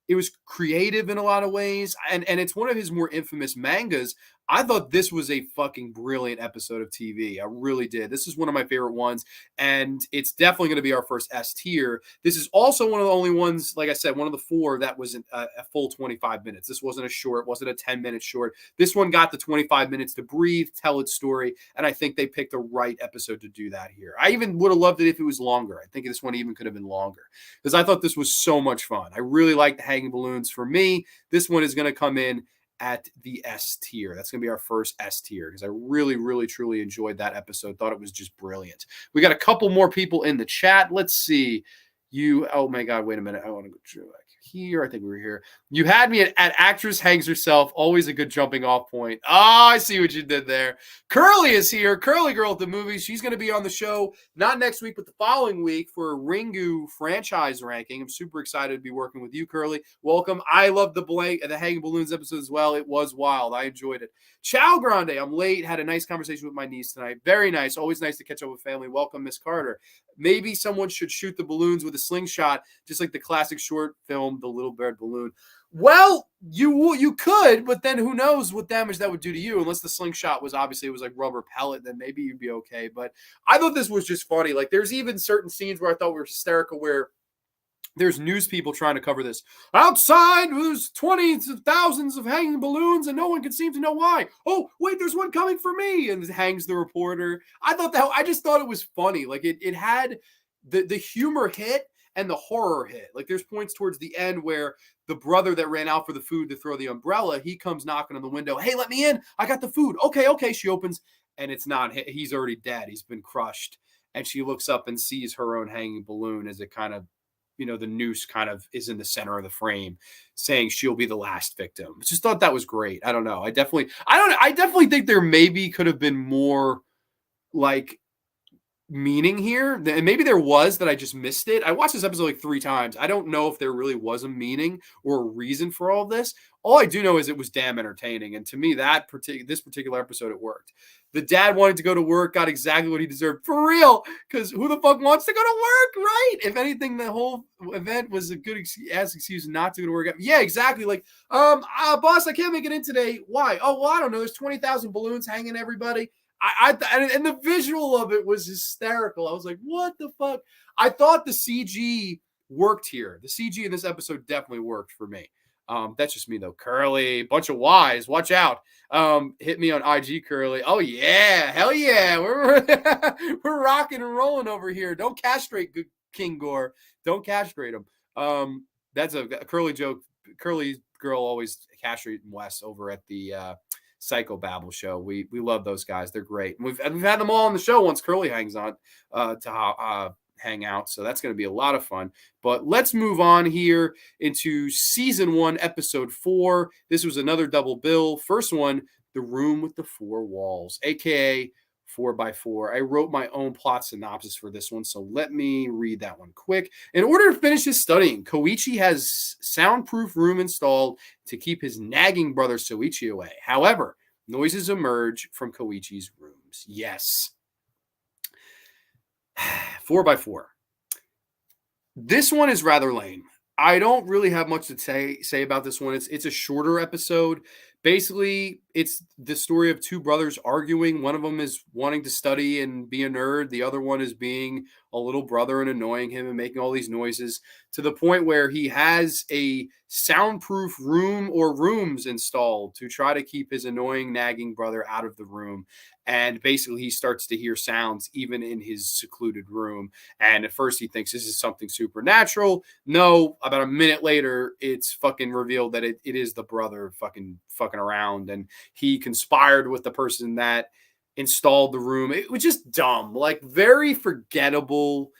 Speaker 1: It was creative in a lot of ways, and it's one of his more infamous mangas. I thought this was a fucking brilliant episode of TV. I really did. This is one of my favorite ones, and it's definitely going to be our first S tier. This is also one of the only ones, like I said, one of the 4 that was a full 25 minutes. This wasn't a short, wasn't a 10-minute short. This one got the 25 minutes to breathe, tell its story, and I think they picked the right episode to do that here. I even would have loved it if it was longer. I think this one even could have been longer because I thought this was so much fun. I really liked the hanging balloons. For me, this one is going to come in at the S tier. That's going to be our first S tier because I really, really, truly enjoyed that episode. Thought it was just brilliant. We got a couple more people in the chat. Let's see. Oh my God, wait a minute. I want to go back here. I think we were here. You had me at actress hangs herself. Always a good jumping off point. Oh, I see what you did there. Curly is here. Curly Girl at the movies. She's going to be on the show, not next week, but the following week for a Ringu franchise ranking. I'm super excited to be working with you, Curly. Welcome. I love the Hanging Balloons episode as well. It was wild. I enjoyed it. Ciao, Grande. I'm late. Had a nice conversation with my niece tonight. Very nice. Always nice to catch up with family. Welcome, Miss Carter. Maybe someone should shoot the balloons with a slingshot, just like the classic short film, The Little Bird Balloon. Well, you could, but then who knows what damage that would do to you, unless the slingshot was obviously it was like rubber pellet, then maybe you'd be okay. But I thought this was just funny. Like, there's even certain scenes where I thought were hysterical where there's news people trying to cover this. Outside, there's 20s of thousands of hanging balloons, and no one can seem to know why. Oh, wait, there's one coming for me, and hangs the reporter. I just thought it was funny. Like, it had the humor hit and the horror hit. Like, there's points towards the end where the brother that ran out for the food to throw the umbrella, he comes knocking on the window. Hey, let me in. I got the food. Okay. She opens, and it's not. He's already dead. He's been crushed. And she looks up and sees her own hanging balloon as it kind of, the noose kind of is in the center of the frame, saying she'll be the last victim. Just thought that was great. I don't know. I definitely think there maybe could have been more like meaning here, and maybe there was that I just missed it. I watched this episode like 3 times. I don't know if there really was a meaning or a reason for all of this. All I do know is it was damn entertaining, and to me, this particular episode, it worked. The dad wanted to go to work, got exactly what he deserved for real, because who the fuck wants to go to work, right? If anything, the whole event was a good excuse not to go to work. Yeah, exactly. Like, boss, I can't make it in today. Why? Oh, well, I don't know. There's 20,000 balloons hanging everybody. And the visual of it was hysterical. I was like, what the fuck? I thought the CG worked here. The CG in this episode definitely worked for me. That's just me though. Curly, bunch of Y's. Watch out. Hit me on IG, Curly. Oh yeah, hell yeah. We're rocking and rolling over here. Don't castrate King Gore. Don't castrate him. That's a Curly joke. Curly girl always castrating Wes over at the Psycho Babble show. We love those guys. They're great. We've had them all on the show once Curly hangs on to hang out. So that's going to be a lot of fun. But let's move on here into season 1, episode 4. This was another double bill. First one, The Room with the Four Walls, aka 4x4. I wrote my own plot synopsis for this one, so let me read that one quick. In order to finish his studying, Koichi has soundproof room installed to keep his nagging brother Soichi away. However, noises emerge from Koichi's rooms. Yes. 4x4. This one is rather lame. I don't really have much to say about this one. It's a shorter episode, Basically, it's the story of two brothers arguing. One of them is wanting to study and be a nerd. The other one is being a little brother and annoying him and making all these noises to the point where he has a soundproof room or rooms installed to try to keep his annoying, nagging brother out of the room. And basically, he starts to hear sounds even in his secluded room. And at first, he thinks this is something supernatural. No, about a minute later, it's fucking revealed that it is the brother fucking around. And he conspired with the person that installed the room. It was just dumb, like very forgettable,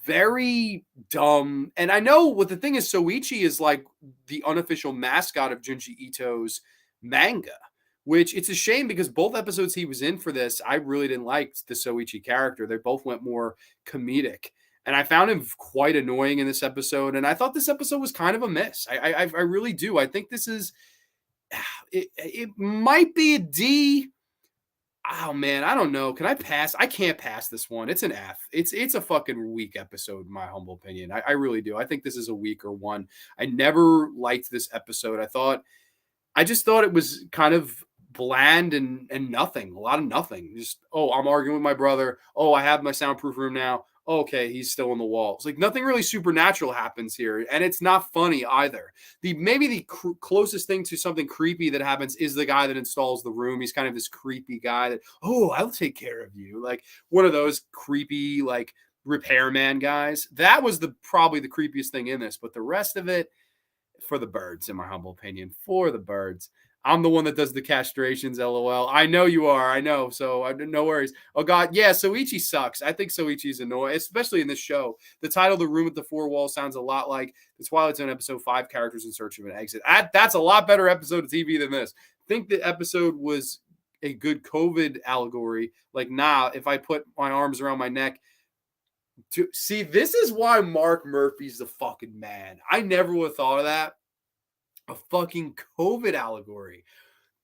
Speaker 1: very dumb. And I know what the thing is, Soichi is like the unofficial mascot of Junji Ito's manga, which it's a shame because both episodes he was in for this, I really didn't like the Soichi character. They both went more comedic. And I found him quite annoying in this episode. And I thought this episode was kind of a miss. I really do. I think this is, it might be a D. Oh man, I don't know. Can I pass? I can't pass this one. It's an F. It's a fucking weak episode, in my humble opinion. I really do. I think this is a weaker one. I never liked this episode. I just thought it was kind of bland and nothing. A lot of nothing. Just, oh, I'm arguing with my brother. Oh, I have my soundproof room now. Okay, he's still on the wall. It's like nothing really supernatural happens here, and it's not funny either. Maybe the closest thing to something creepy that happens is the guy that installs the room. He's kind of this creepy guy that, oh, I'll take care of you, like one of those creepy like repairman guys. That was probably the creepiest thing in this, but the rest of it, for the birds, in my humble opinion, for the birds. I'm the one that does the castrations, LOL. I know you are. I know. So no worries. Oh, God. Yeah, Soichi sucks. I think Soichi's annoying, especially in this show. The title, The Room with the Four Walls, sounds a lot like the Twilight Zone episode 5, Characters in Search of an Exit. That's a lot better episode of TV than this. I think the episode was a good COVID allegory. Like, nah, if I put my arms around my neck, see, this is why Mark Murphy's the fucking man. I never would have thought of that. A fucking COVID allegory.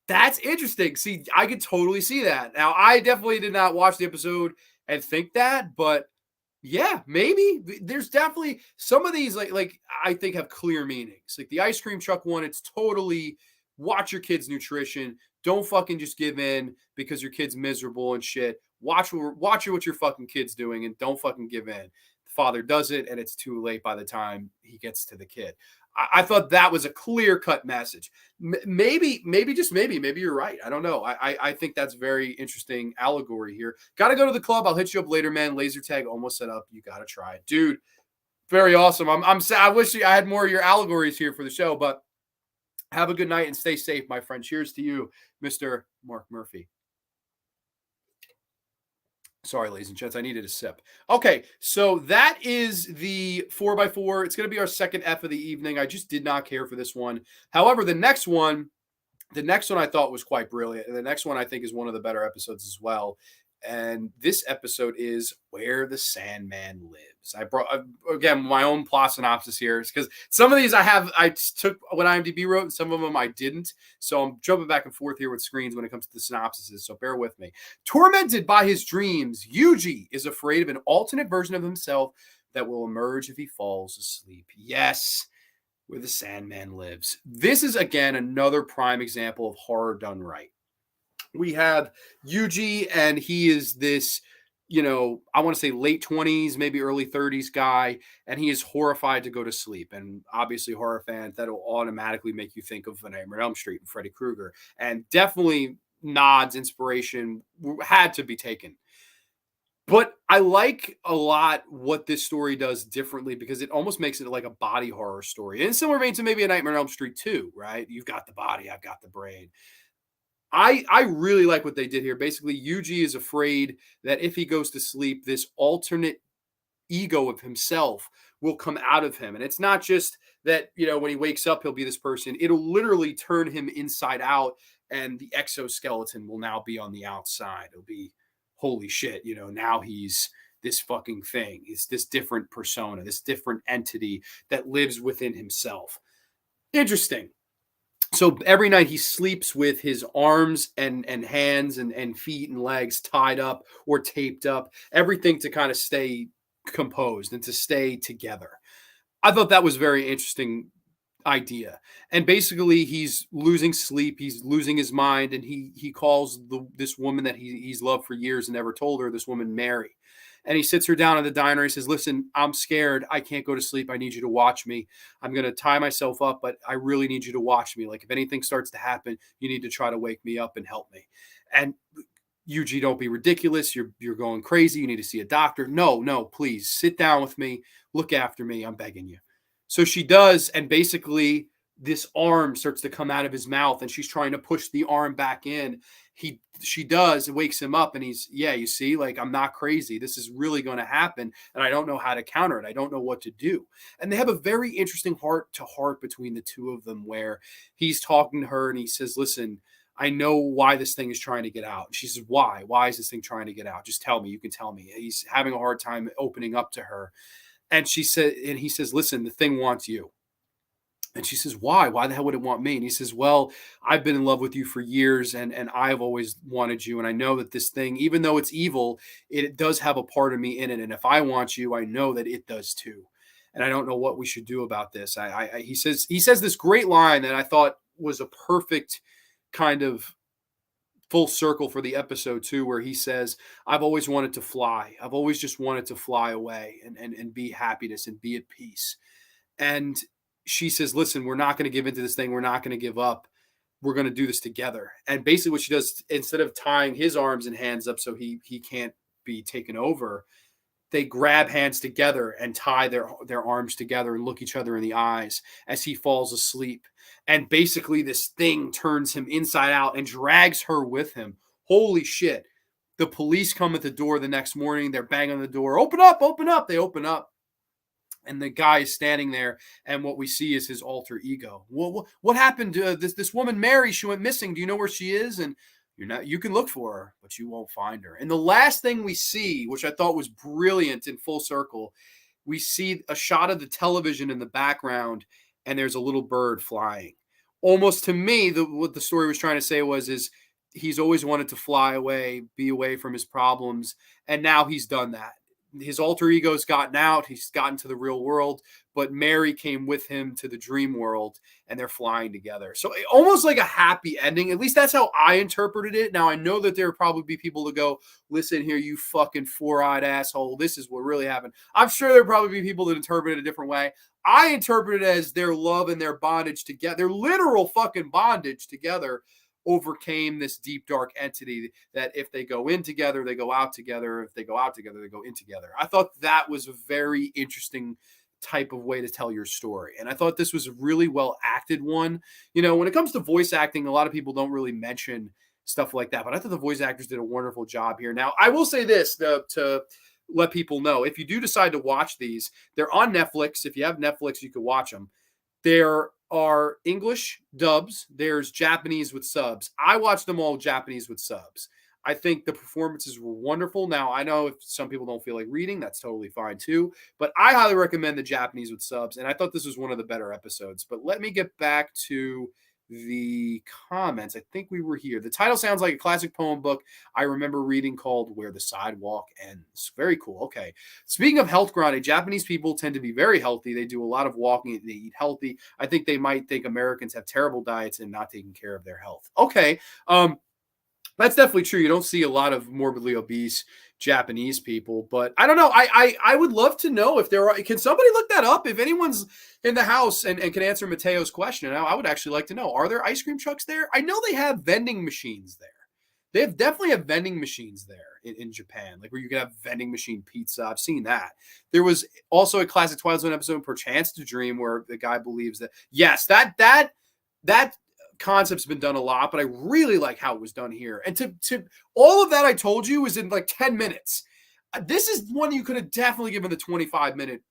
Speaker 1: That's interesting. See, I could totally see that. Now, I definitely did not watch the episode and think that, but yeah, maybe. There's definitely some of these like I think have clear meanings. Like the ice cream truck one, it's totally watch your kid's nutrition. Don't fucking just give in because your kid's miserable and shit. Watch what your fucking kid's doing and don't fucking give in. The father does it and it's too late by the time he gets to the kid. I thought that was a clear-cut message. Maybe you're right. I don't know. I think that's very interesting allegory here. Got to go to the club. I'll hit you up later, man. Laser tag almost set up. You got to try it. Dude, very awesome. I'm sad. I wish I had more of your allegories here for the show, but have a good night and stay safe, my friend. Cheers to you, Mr. Mark Murphy. Sorry, ladies and gents, I needed a sip. Okay, so that is the 4x4. It's going to be our second F of the evening. I just did not care for this one. However, the next one I thought was quite brilliant. And the next one I think is one of the better episodes as well. And this episode is Where the Sandman Lives. I brought, again, my own plot synopsis here because some of these I took what IMDb wrote and some of them I didn't. So I'm jumping back and forth here with screens when it comes to the synopsises. So bear with me. Tormented by his dreams, Yuji is afraid of an alternate version of himself that will emerge if he falls asleep. Yes, Where the Sandman Lives. This is, again, another prime example of horror done right. We have Yuji, and he is this, I want to say late 20s, maybe early 30s guy, and he is horrified to go to sleep. And obviously, horror fans, that'll automatically make you think of Nightmare on Elm Street and Freddy Krueger. And definitely nods, inspiration had to be taken. But I like a lot what this story does differently because it almost makes it like a body horror story. And similar vein to maybe a Nightmare on Elm Street 2, right? You've got the body, I've got the brain. I really like what they did here. Basically, Yuji is afraid that if he goes to sleep, this alternate ego of himself will come out of him. And it's not just that, when he wakes up, he'll be this person. It'll literally turn him inside out, and the exoskeleton will now be on the outside. It'll be, holy shit, now he's this fucking thing. It's this different persona, this different entity that lives within himself. Interesting. So every night he sleeps with his arms and hands and feet and legs tied up or taped up, everything to kind of stay composed and to stay together. I thought that was very interesting idea. And basically he's losing sleep, he's losing his mind, and he calls this woman that he's loved for years and never told her, this woman Mary. And he sits her down at the diner. He says, "Listen, I'm scared. I can't go to sleep. I need you to watch me. I'm going to tie myself up, but I really need you to watch me. Like if anything starts to happen, you need to try to wake me up and help me." And Yuji, don't be ridiculous. You're going crazy. You need to see a doctor. No, no, please sit down with me. Look after me. I'm begging you. So she does, and basically this arm starts to come out of his mouth, and she's trying to push the arm back in. She does, it wakes him up, and he's, yeah, you see, like, I'm not crazy. This is really going to happen, and I don't know how to counter it. I don't know what to do. And they have a very interesting heart to heart between the two of them, where he's talking to her and he says, "Listen, I know why this thing is trying to get out." And she says, "Why? Why is this thing trying to get out? Just tell me. You can tell me." He's having a hard time opening up to her. And he says, "Listen, the thing wants you." And she says, "Why? Why the hell would it want me?" And he says, "Well, I've been in love with you for years, and I've always wanted you. And I know that this thing, even though it's evil, it does have a part of me in it. And if I want you, I know that it does too. And I don't know what we should do about this." He says this great line that I thought was a perfect kind of full circle for the episode too, where he says, "I've always wanted to fly. I've always just wanted to fly away and be happiness and be at peace." And she says, "Listen, we're not going to give into this thing. We're not going to give up. We're going to do this together." And basically what she does, instead of tying his arms and hands up so he can't be taken over, they grab hands together and tie their arms together and look each other in the eyes as he falls asleep. And basically this thing turns him inside out and drags her with him. Holy shit. The police come at the door the next morning. They're banging on the door. "Open up, open up." They open up. And the guy is standing there, and what we see is his alter ego. "Well, what happened to this woman, Mary? She went missing. Do you know where she is?" And you can look for her, but you won't find her. And the last thing we see, which I thought was brilliant in full circle, we see a shot of the television in the background, and there's a little bird flying. Almost to me, what the story was trying to say is he's always wanted to fly away, be away from his problems, and now he's done that. His alter ego's gotten out. He's gotten to the real world, but Mary came with him to the dream world, and they're flying together. So almost like a happy ending. At least that's how I interpreted it. Now, I know that there will probably be people to go, "Listen here, you fucking four-eyed asshole. This is what really happened." I'm sure there'll probably be people that interpret it a different way. I interpret it as their love and their bondage together, their literal fucking bondage together, overcame this deep dark entity that if they go in together, they go out together. If they go out together, they go in together. I thought that was a very interesting type of way to tell your story. And I thought this was a really well acted one. When it comes to voice acting, a lot of people don't really mention stuff like that, but I thought the voice actors did a wonderful job here. Now, I will say this to let people know, if you do decide to watch these, they're on Netflix. If you have Netflix, you can watch them. There are English dubs. There's Japanese with subs. I watched them all Japanese with subs. I think the performances were wonderful. Now, I know if some people don't feel like reading, that's totally fine too. But I highly recommend the Japanese with subs. And I thought this was one of the better episodes. But let me get back to the comments. I think we were here. The title sounds like a classic poem book I remember reading called Where the Sidewalk Ends. Very cool. Okay. Speaking of health, Grande, Japanese people tend to be very healthy. They do a lot of walking. They eat healthy. I think they might think Americans have terrible diets and not taking care of their health. Okay. That's definitely true. You don't see a lot of morbidly obese Japanese people, but I don't know. I would love to know if there are. Can somebody look that up? If anyone's in the house and can answer Mateo's question, I would actually like to know. Are there ice cream trucks there? I know they have vending machines there. Definitely have vending machines there in Japan, like where you can have vending machine pizza. I've seen that. There was also a classic Twilight Zone episode, Perchance to Dream, where the guy believes that, yes, that concept's been done a lot, but I really like how it was done here. And to all of that I told you is in like 10 minutes. This is one you could have definitely given the 25-minute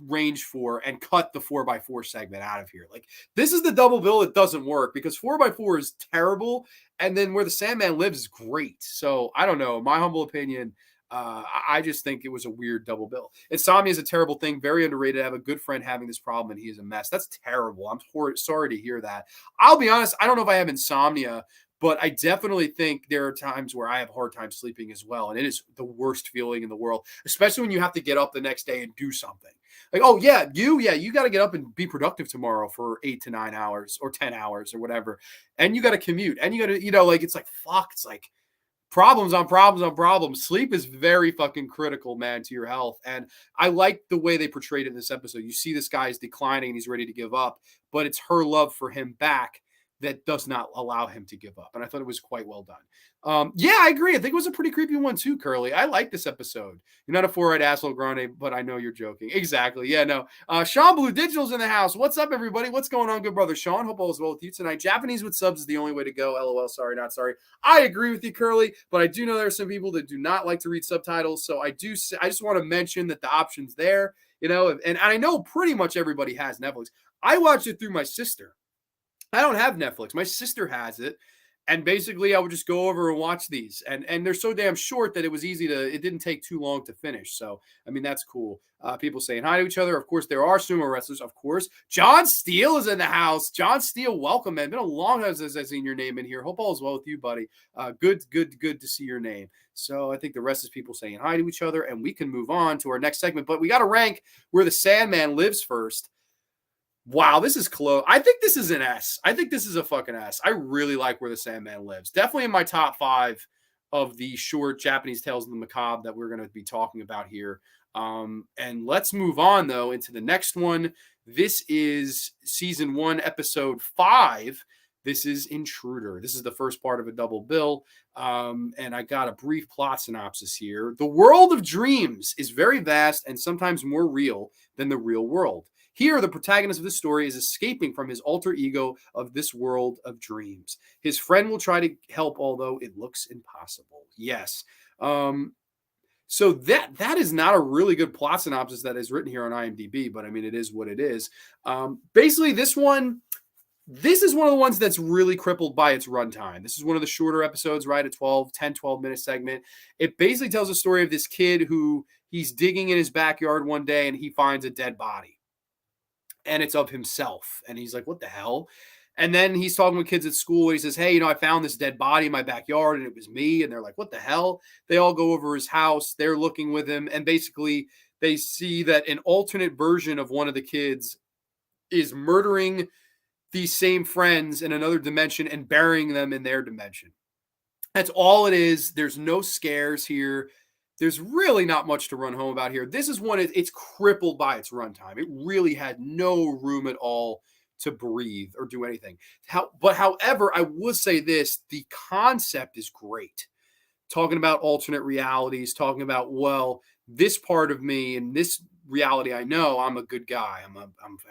Speaker 1: range for and cut the 4x4 segment out of here. Like, this is the double bill that doesn't work, because 4x4 is terrible, and then Where the Sandman Lives is great. So I don't know. My humble opinion, I just think it was a weird double bill. Insomnia is a terrible thing, very underrated. I have a good friend having this problem, and he is a mess. That's terrible. I'm sorry to hear that. I'll be honest, I don't know if I have insomnia, but I definitely think there are times where I have a hard time sleeping as well, and it is the worst feeling in the world, especially when you have to get up the next day and do something. Like, oh yeah, you got to get up and be productive tomorrow for 8 to 9 hours or 10 hours or whatever. And you got to commute and you got to, like, it's like, fuck, it's like problems on problems on problems. Sleep is very fucking critical, man, to your health. And I like the way they portrayed it in this episode. You see this guy's declining and he's ready to give up, but it's her love for him back that does not allow him to give up. And I thought it was quite well done. Yeah, I agree. I think it was a pretty creepy one too, Curly. I like this episode. You're not a four-eyed asshole, Grande, but I know you're joking. Exactly. Yeah, no. Sean Blue Digital's in the house. What's up, everybody? What's going on, good brother Sean? Hope all is well with you tonight. Japanese with subs is the only way to go. LOL. Sorry, not sorry. I agree with you, Curly, but I do know there are some people that do not like to read subtitles. So I just want to mention that the option's there, and I know pretty much everybody has Netflix. I watched it through my sister. I don't have Netflix. My sister has it. And basically, I would just go over and watch these. And they're so damn short that it didn't take too long to finish. So, I mean, that's cool. People saying hi to each other. Of course, there are sumo wrestlers. Of course, John Steele is in the house. John Steele, welcome, man. Been a long time since I've seen your name in here. Hope all is well with you, buddy. Good to see your name. So I think the rest is people saying hi to each other. And we can move on to our next segment. But we got to rank where the Sandman lives first. Wow, this is close. I think this is an S. I think this is a fucking S. I really like where the Sandman lives. Definitely in my top 5 of the short Japanese tales of the macabre that we're going to be talking about here. And let's move on, though, into the next one. This is season 1, episode 5. This is Intruder. This is the first part of a double bill. And I got a brief plot synopsis here. The world of dreams is very vast and sometimes more real than the real world. Here, the protagonist of this story is escaping from his alter ego of this world of dreams. His friend will try to help, although it looks impossible. Yes. So that is not a really good plot synopsis that is written here on IMDb, but I mean, it is what it is. Basically, this is one of the ones that's really crippled by its runtime. This is one of the shorter episodes, right? A 12-minute segment. It basically tells a story of this kid who he's digging in his backyard one day and he finds a dead body. And it's of himself. And he's like, what the hell? And then he's talking with kids at school. He says, hey, I found this dead body in my backyard and it was me. And they're like, what the hell? They all go over his house. They're looking with him. And basically they see that an alternate version of one of the kids is murdering these same friends in another dimension and burying them in their dimension. That's all it is. There's no scares here. There's really not much to run home about here. This is one, it's crippled by its runtime. It really had no room at all to breathe or do anything. However, I would say this, the concept is great. Talking about alternate realities, talking about, well, this part of me and this reality, I know I'm a good guy. I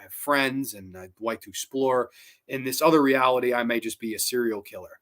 Speaker 1: have friends and I like to explore. In this other reality, I may just be a serial killer.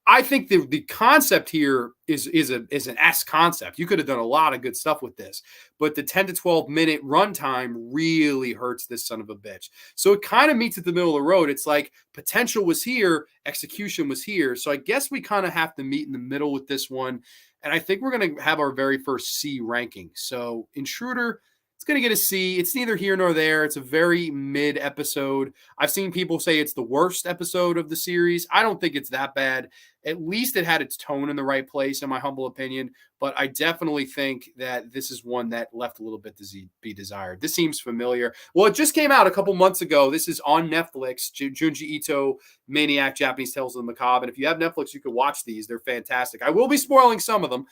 Speaker 1: I think the concept here is an S concept. You could have done a lot of good stuff with this, but the 10 to 12 minute runtime really hurts this son of a bitch. So it kind of meets at the middle of the road. It's like potential was here, execution was here. So I guess we kind of have to meet in the middle with this one. And I think we're going to have our very first C ranking. So Intruder, it's going to get a C. It's neither here nor there. It's a very mid episode. I've seen people say it's the worst episode of the series. I don't think it's that bad. At least it had its tone in the right place, in my humble opinion. But I definitely think that this is one that left a little bit to be desired. This seems familiar. Well, it just came out a couple months ago. This is on Netflix. Junji Ito, Maniac, Japanese Tales of the Macabre. And if you have Netflix, you can watch these. They're fantastic. I will be spoiling some of them,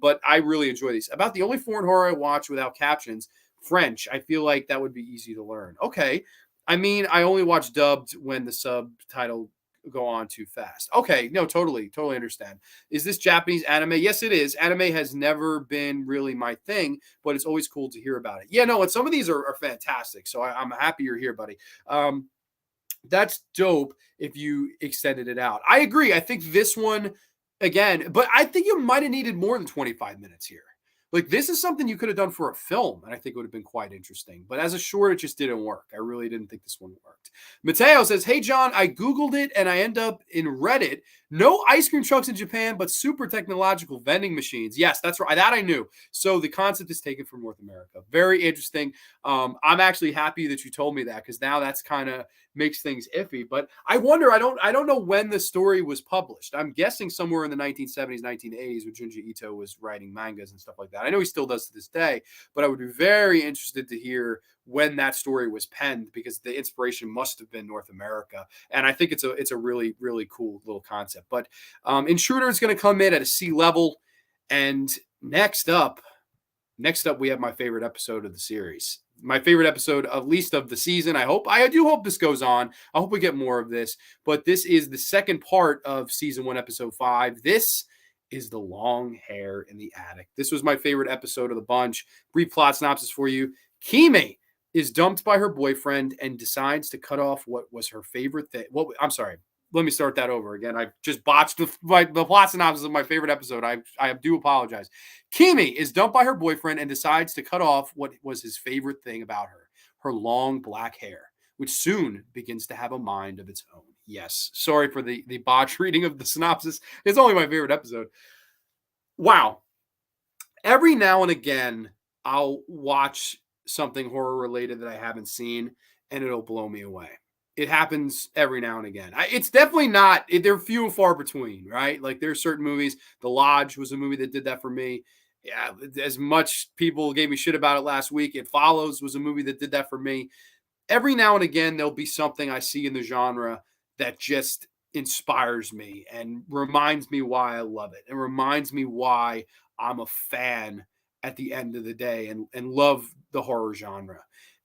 Speaker 1: but I really enjoy these. About the only foreign horror I watch without captions, French. I feel like that would be easy to learn. Okay. I mean, I only watch dubbed when the subtitle go on too fast. Okay. No, totally understand. Is this Japanese anime? Yes, it is. Anime has never been really my thing, but it's always cool to hear about it. Yeah, no, and some of these are fantastic. So I'm happy you're here, buddy. That's dope if you extended it out. I agree. I think this one, again, but I think you might have needed more than 25 minutes here. Like, this is something you could have done for a film, and I think it would have been quite interesting. But as a short, it just didn't work. I really didn't think this one worked. Mateo says, hey, John, I Googled it, and I end up in Reddit. No ice cream trucks in Japan, but super technological vending machines. Yes, that's right. That I knew. So the concept is taken from North America. Very interesting. I'm actually happy that you told me that, because now that's kind of makes things iffy. But I wonder, I don't know when the story was published. I'm guessing somewhere in the 1970s, 1980s when Junji Ito was writing mangas and stuff like that. I know he still does to this day, but I would be very interested to hear when that story was penned, because the inspiration must have been North America. And I think it's a really, really cool little concept. But Intruder is going to come in at a C level. And next up, we have my favorite episode of the series. My favorite episode, at least of the season. I do hope this goes on. I hope we get more of this. But this is the second part of season 1, episode 5. This is the long hair in the attic. This was my favorite episode of the bunch. Brief plot synopsis for you. Kimi is dumped by her boyfriend and decides to cut off what was her favorite thing. I'm sorry. Let me start that over again. I just botched the plot synopsis of my favorite episode. I do apologize. Kimi is dumped by her boyfriend and decides to cut off what was his favorite thing about her long black hair, which soon begins to have a mind of its own. Yes, sorry for the botched reading of the synopsis. It's only my favorite episode. Wow. Every now and again, I'll watch something horror related that I haven't seen, and it'll blow me away. It happens every now and again. It's definitely not, they're few and far between, right? Like there's certain movies. The Lodge was a movie that did that for me. Yeah, as much people gave me shit about it last week. It Follows was a movie that did that for me. Every now and again, there'll be something I see in the genre that just inspires me and reminds me why I love it, and reminds me why I'm a fan at the end of the day and love the horror genre.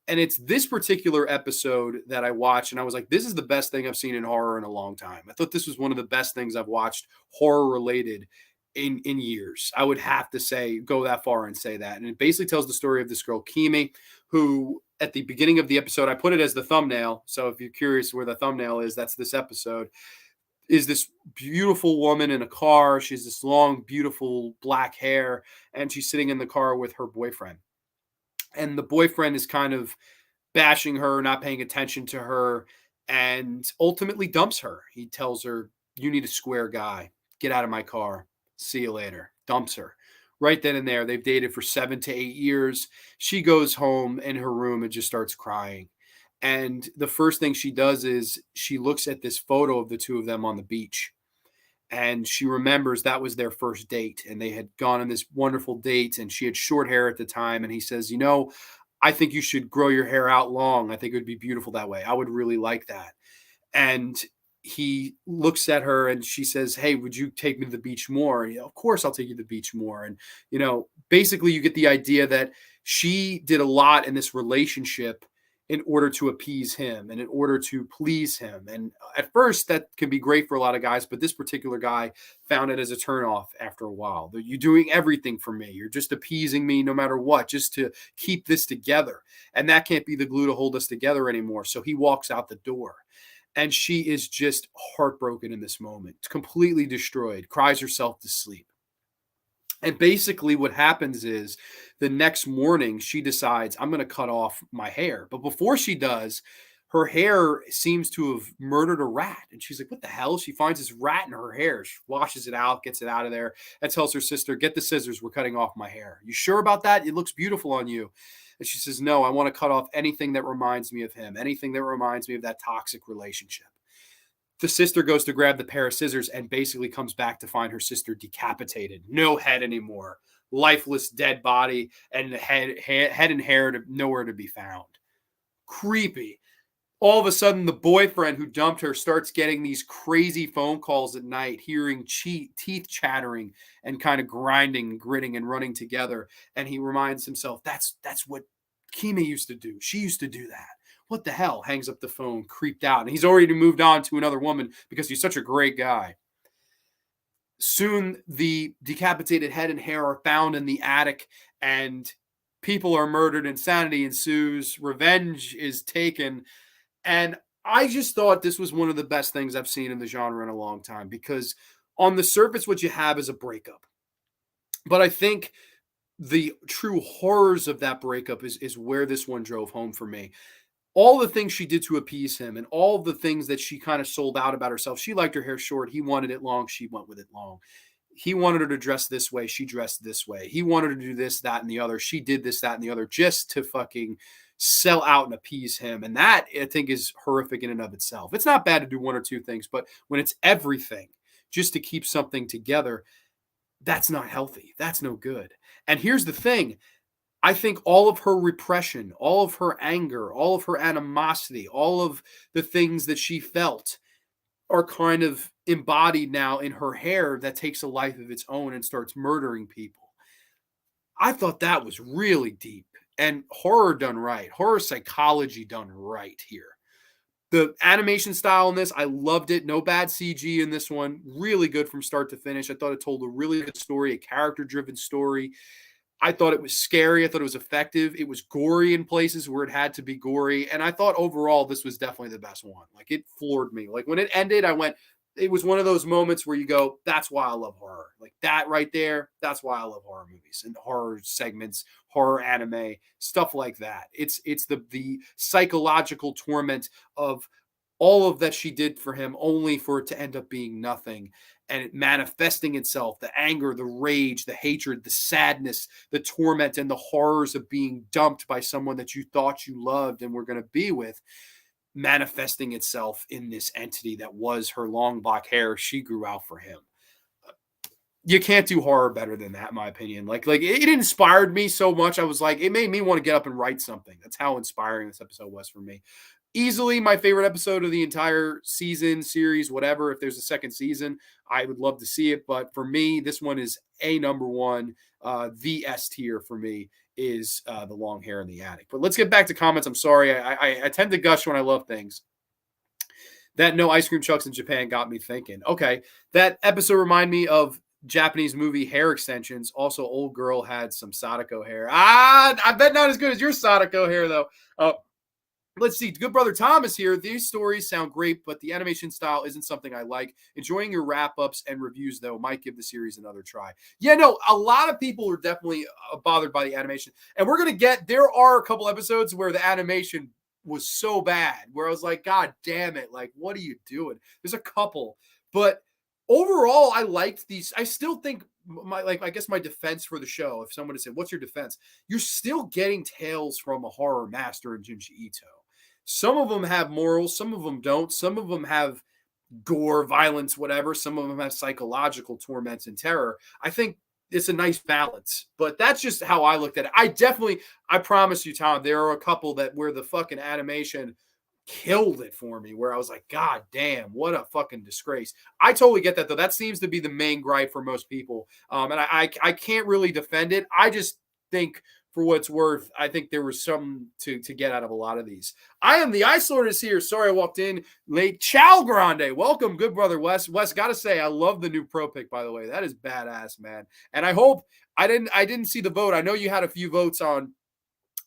Speaker 1: And it's this particular episode that I watched, and I was like, this is the best thing I've seen in horror in a long time. I thought this was one of the best things I've watched horror related in years. I would have to go that far and say that. And it basically tells the story of this girl, Kimi, who at the beginning of the episode, I put it as the thumbnail. So if you're curious where the thumbnail is, that's this episode, is this beautiful woman in a car. She has this long, beautiful black hair, and she's sitting in the car with her boyfriend. And the boyfriend is kind of bashing her, not paying attention to her, and ultimately dumps her. He tells her, "You need a square guy. Get out of my car. See you later." Dumps her. Right then and there. They've dated for 7 to 8 years. She goes home in her room and just starts crying. And the first thing she does is she looks at this photo of the two of them on the beach. And she remembers that was their first date, and they had gone on this wonderful date, and she had short hair at the time. And he says, I think you should grow your hair out long. I think it would be beautiful that way. I would really like that. And he looks at her and she says, "Hey, would you take me to the beach more?" And, of course I'll take you to the beach more. And, basically you get the idea that she did a lot in this relationship in order to appease him and in order to please him. And at first that can be great for a lot of guys, but this particular guy found it as a turnoff after a while. You're doing everything for me. You're just appeasing me no matter what, just to keep this together. And that can't be the glue to hold us together anymore. So he walks out the door. And she is just heartbroken in this moment, completely destroyed, cries herself to sleep. And basically what happens is the next morning she decides, I'm going to cut off my hair. But before she does, her hair seems to have murdered a rat. And she's like, what the hell? She finds this rat in her hair. She washes it out, gets it out of there, and tells her sister, "Get the scissors. We're cutting off my hair. You sure about that? It looks beautiful on you." And she says, "No, I want to cut off anything that reminds me of him, anything that reminds me of that toxic relationship." The sister goes to grab the pair of scissors and basically comes back to find her sister decapitated. No head anymore. Lifeless, dead body, and the head and hair nowhere to be found. Creepy. All of a sudden, the boyfriend who dumped her starts getting these crazy phone calls at night, hearing teeth chattering and kind of grinding, gritting, and running together. And he reminds himself, that's what Kimi used to do. She used to do that. What the hell? Hangs up the phone, creeped out. And he's already moved on to another woman because he's such a great guy. Soon, the decapitated head and hair are found in the attic, and people are murdered. Insanity ensues. Revenge is taken. And I just thought this was one of the best things I've seen in the genre in a long time, because on the surface, what you have is a breakup. But I think the true horrors of that breakup is where this one drove home for me. All the things she did to appease him, and all the things that she kind of sold out about herself. She liked her hair short. He wanted it long. She went with it long. He wanted her to dress this way. She dressed this way. He wanted her to do this, that, and the other. She did this, that, and the other, just to fucking sell out and appease him. And that, I think, is horrific in and of itself. It's not bad to do one or two things, but when it's everything just to keep something together, That's not healthy. That's no good. And here's the thing. I think all of her repression, all of her anger, all of her animosity, all of the things that she felt are kind of embodied now in her hair that takes a life of its own and starts murdering people. I thought that was really deep and horror done right, horror psychology done right here. The animation style in this, I loved it. No bad CG in this one. Really good from start to finish. I thought it told a really good story, a character driven story. I thought it was scary. I thought it was effective. It was gory in places where it had to be gory. And I thought overall, this was definitely the best one. Like it floored me. Like when it ended, I went, it was one of those moments where you go, that's why I love horror. Like that right there, that's why I love horror movies and horror segments, horror anime, stuff like that. It's the psychological torment of all of that she did for him only for it to end up being nothing and it manifesting itself, the anger, the rage, the hatred, the sadness, the torment, and the horrors of being dumped by someone that you thought you loved and were going to be with, manifesting itself in this entity that was her long black hair she grew out for him. You can't do horror better than that, in my opinion. Like it inspired me so much. I was like, it made me want to get up and write something. That's how inspiring this episode was for me. Easily my favorite episode of the entire season, series, whatever. If there's a second season, I would love to see it. But for me, this one is a number one. The S tier for me is the long hair in the attic. But let's get back to comments. I'm sorry. I tend to gush when I love things. That no ice cream trucks in Japan got me thinking. Okay, that episode reminded me of Japanese movie hair extensions. Also, old girl had some Sadako hair. I bet not as good as your Sadako hair though. Let's see. Good brother Tom is here. These stories sound great, but the animation style isn't something I like. Enjoying your wrap ups and reviews, though, might give the series another try. Yeah, no, a lot of people are definitely bothered by the animation. And we're going to there are a couple episodes where the animation was so bad, where I was like, God damn it. Like, what are you doing? There's a couple. But overall, I liked these. I still think I guess my defense for the show, if someone had said, what's your defense? You're still getting tales from a horror master in Junji Ito. Some of them have morals, some of them don't. Some of them have gore, violence, whatever. Some of them have psychological torments and terror. I think it's a nice balance, but that's just how I looked at it. I promise you, Tom, there are a couple that where the fucking animation killed it for me, where I was like, God damn, what a fucking disgrace. I totally get that, though. That seems to be the main gripe for most people. And I can't really defend it. I just think for what it's worth, I think there was some to get out of a lot of these. I am the Ice Lord is here. Sorry I walked in late. Ciao, Grande. Welcome, good brother Wes. Wes, gotta say, I love the new pro pick, by the way. That is badass, man. And I hope I didn't see the vote. I know you had a few votes on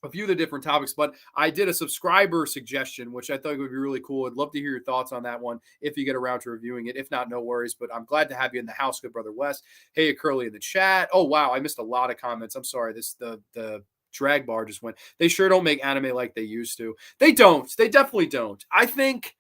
Speaker 1: a few of the different topics, but I did a subscriber suggestion, which I thought would be really cool. I'd love to hear your thoughts on that one if you get around to reviewing it. If not, no worries, but I'm glad to have you in the house, good brother Wes. Hey, Curly in the chat. Oh, wow. I missed a lot of comments. I'm sorry. The drag bar just went. They sure don't make anime like they used to. They don't. They definitely don't. I think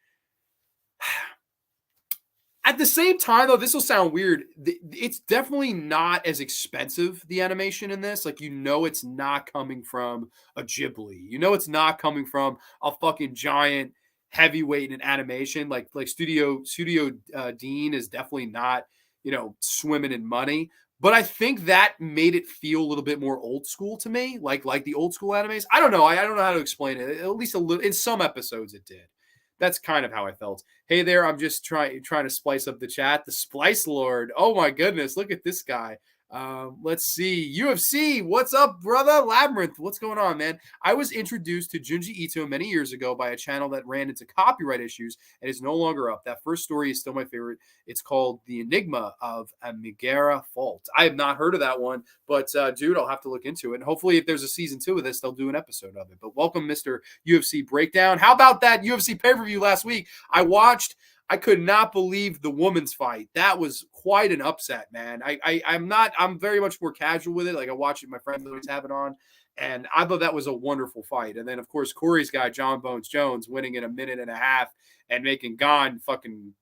Speaker 1: at the same time, though, this will sound weird. It's definitely not as expensive, the animation in this. Like, it's not coming from a Ghibli. It's not coming from a fucking giant heavyweight in animation. Like Studio Dean is definitely not, swimming in money. But I think that made it feel a little bit more old school to me, like the old school animes. I don't know. I don't know how to explain it. At least a little in some episodes it did. That's kind of how I felt. Hey there, I'm just trying to splice up the chat. The Splice Lord. Oh my goodness, look at this guy. Let's see. UFC, what's up, brother? Labyrinth, what's going on, man? I was introduced to Junji Ito many years ago by a channel that ran into copyright issues and is no longer up. That first story is still my favorite. It's called The Enigma of a Megara Fault. I have not heard of that one, but dude, I'll have to look into it. And hopefully, if there's a season 2 of this, they'll do an episode of it. But welcome, Mr. UFC Breakdown. How about that UFC pay-per-view last week? I could not believe the women's fight. That was quite an upset, man. I'm very much more casual with it. Like I watch it, my friends always have it on. And I thought that was a wonderful fight. And then, of course, Corey's guy, John Bones Jones, winning in a minute and a half and making Gone fucking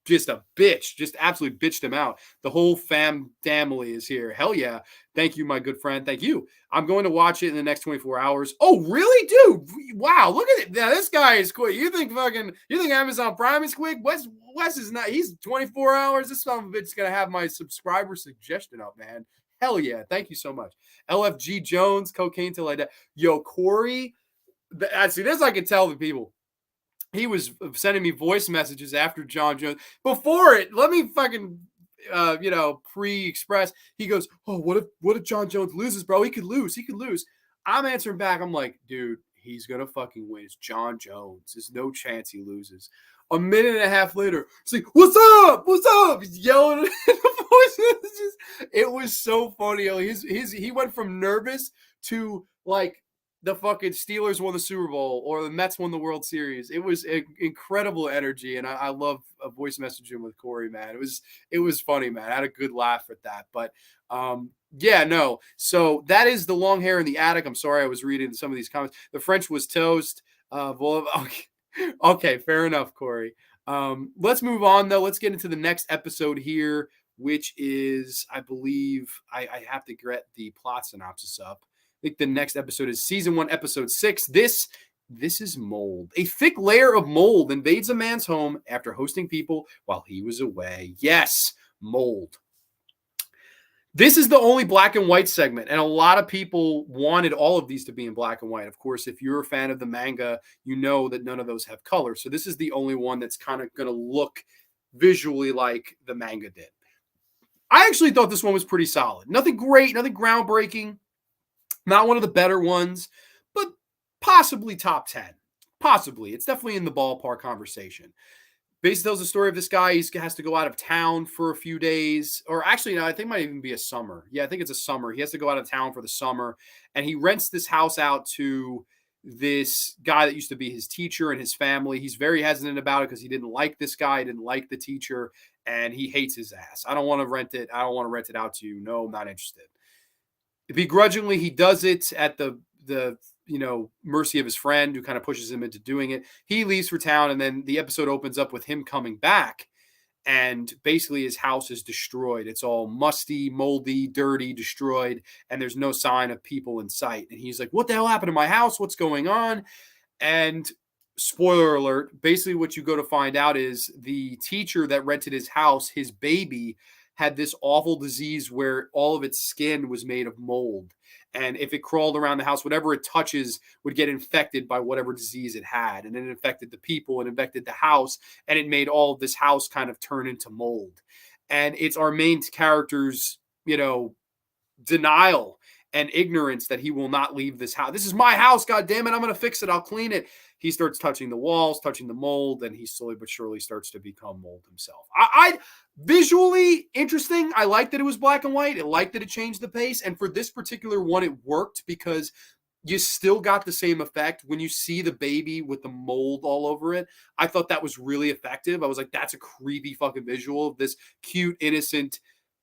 Speaker 1: just a bitch, just absolutely bitched him out. The whole family is here. Hell yeah. Thank you, my good friend. Thank you. I'm going to watch it in the next 24 hours. Oh, really, dude? Wow, look at it. Now, this guy is quick. You think Amazon Prime is quick? Wes is not. He's 24 hours. This son of a bitch is going to have my subscriber suggestion up, man. Hell yeah. Thank you so much. LFG Jones, cocaine till I die. Yo, Corey. See, this I can tell the people. He was sending me voice messages after John Jones. Before it, let me fucking, pre-express. He goes, oh, what if John Jones loses, bro? He could lose. I'm answering back. I'm like, dude, he's going to fucking win. It's John Jones. There's no chance he loses. A minute and a half later, it's like, what's up? What's up? He's yelling. The voice it was so funny. He went from nervous to like, the fucking Steelers won the Super Bowl or the Mets won the World Series. It was incredible energy, and I love a voice messaging with Corey, man. It was funny, man. I had a good laugh at that. But yeah, no. So that is the long hair in the attic. I'm sorry, I was reading some of these comments. The French was toast. Okay, fair enough, Corey. Let's move on though. Let's get into the next episode here, which is, I believe, I have to get the plot synopsis up. I think the next episode is season 1, episode 6. This is mold. A thick layer of mold invades a man's home after hosting people while he was away. Yes, mold. This is the only black and white segment, and a lot of people wanted all of these to be in black and white. Of course, if you're a fan of the manga, you know that none of those have color. So this is the only one that's kind of going to look visually like the manga did. I actually thought this one was pretty solid. Nothing great, nothing groundbreaking. Not one of the better ones, but possibly top 10. Possibly. It's definitely in the ballpark conversation. Basically tells the story of this guy. He has to go out of town for a few days. Or actually, no, I think it might even be a summer. Yeah, I think it's a summer. He has to go out of town for the summer. And he rents this house out to this guy that used to be his teacher and his family. He's very hesitant about it because he didn't like this guy. He didn't like the teacher. And he hates his ass. I don't want to rent it. I don't want to rent it out to you. No, I'm not interested. Begrudgingly, he does it at the mercy of his friend who kind of pushes him into doing it. He leaves for town, and then the episode opens up with him coming back, and basically his house is destroyed. It's all musty, moldy, dirty, destroyed, and there's no sign of people in sight. And he's like, what the hell happened to my house? What's going on? And spoiler alert, basically what you go to find out is the teacher that rented his house, his baby, had this awful disease where all of its skin was made of mold. And if it crawled around the house, whatever it touches would get infected by whatever disease it had. And it infected the people and infected the house. And it made all of this house kind of turn into mold. And it's our main character's, denial and ignorance that he will not leave this house. This is my house, God damn it. I'm going to fix it. I'll clean it. He starts touching the walls, touching the mold, and he slowly but surely starts to become mold himself. I visually interesting. I liked that it was black and white. I liked that it changed the pace. And for this particular one, it worked because you still got the same effect when you see the baby with the mold all over it. I thought that was really effective. I was like, that's a creepy fucking visual of this cute, innocent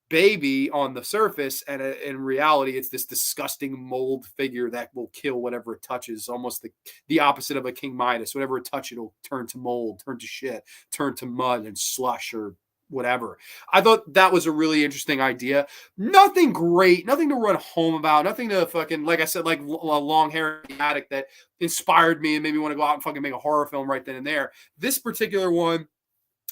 Speaker 1: baby on the surface, and in reality it's this disgusting mold figure that will kill whatever it touches, almost the opposite of a King Midas. Whatever it touches, it'll turn to mold, turn to shit, turn to mud and slush or whatever. I thought that was a really interesting idea. Nothing great, nothing to run home about, nothing to fucking, like I said, like a long hair in the attic that inspired me and made me want to go out and fucking make a horror film right then and there. This particular one,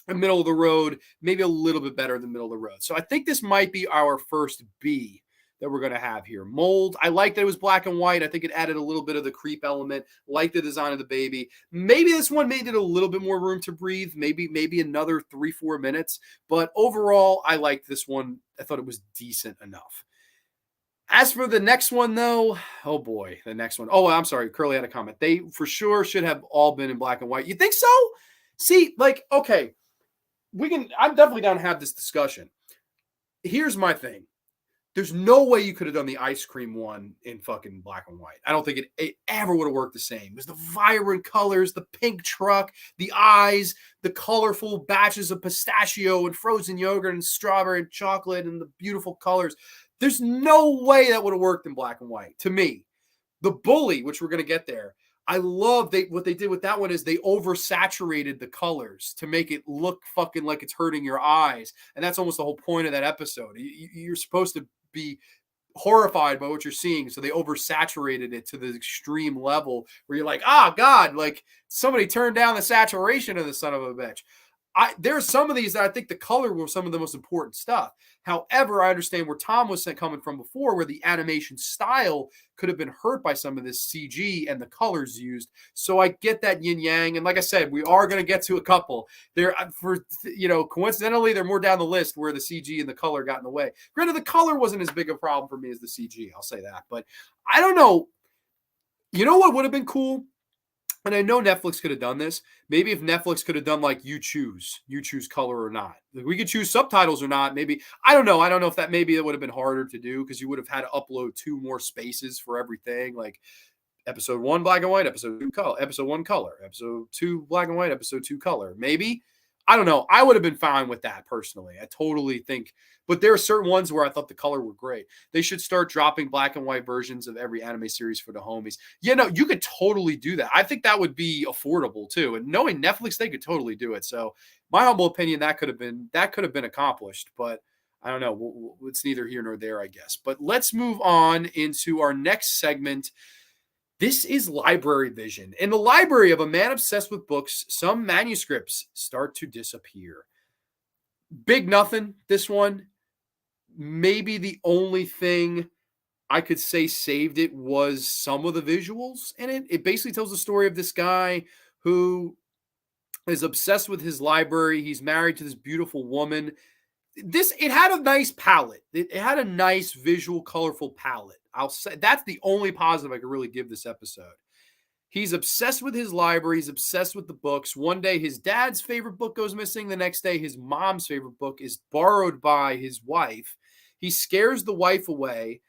Speaker 1: a middle of the road, maybe a little bit better than middle of the road. So I think this might be our first B that we're going to have here. Mold. I like that it was black and white. I think it added a little bit of the creep element. Like the design of the baby. Maybe this one made it a little bit more room to breathe. Maybe another 3-4 minutes. But overall, I liked this one. I thought it was decent enough. As for the next one, though, oh boy, the next one. Oh, I'm sorry. Curly had a comment. They for sure should have all been in black and white. You think so? See, like, okay. I'm definitely down to have this discussion. Here's my thing. There's no way you could have done the ice cream one in fucking black and white. I don't think it ever would have worked the same. It was the vibrant colors, the pink truck, the eyes, the colorful batches of pistachio and frozen yogurt and strawberry and chocolate and the beautiful colors. There's no way that would have worked in black and white to me. The bully, which we're going to get there, I love what they did with that one is they oversaturated the colors to make it look fucking like it's hurting your eyes. And that's almost the whole point of that episode. You're supposed to be horrified by what you're seeing. So they oversaturated it to the extreme level where you're like, ah, God, like somebody turned down the saturation of the son of a bitch. There's some of these that I think the color were some of the most important stuff. However, I understand where Tom was coming from before, where the animation style could have been hurt by some of this CG and the colors used. So I get that yin yang, and like I said, we are going to get to a couple there. Coincidentally, they're more down the list where the CG and the color got in the way. Granted, the color wasn't as big a problem for me as the CG. I'll say that, but I don't know. You know what would have been cool? And I know Netflix could have done this. Maybe if Netflix could have done like you choose color or not. Like we could choose subtitles or not. Maybe I don't know. I don't know if that maybe it would have been harder to do because you would have had to upload 2 more spaces for everything. Like episode 1 black and white, episode 2 color, episode 1 color, episode 2 black and white, episode 2 color. Maybe I don't know. I would have been fine with that personally. I totally think. But there are certain ones where I thought the color were great. They should start dropping black and white versions of every anime series for the homies. Yeah, no, you could totally do that. I think that would be affordable too. And knowing Netflix, they could totally do it. So my humble opinion, that could have been accomplished. But I don't know. It's neither here nor there, I guess. But let's move on into our next segment. This is library vision. In the library of a man obsessed with books, some manuscripts start to disappear. Big nothing, this one. Maybe the only thing I could say saved it was some of the visuals in it. It basically tells the story of this guy who is obsessed with his library. He's married to this beautiful woman. It had a nice palette. It had a nice visual, colorful palette. I'll say that's the only positive I could really give this episode. He's obsessed with his library. He's obsessed with the books. One day, his dad's favorite book goes missing. The next day, his mom's favorite book is borrowed by his wife. He scares the wife away.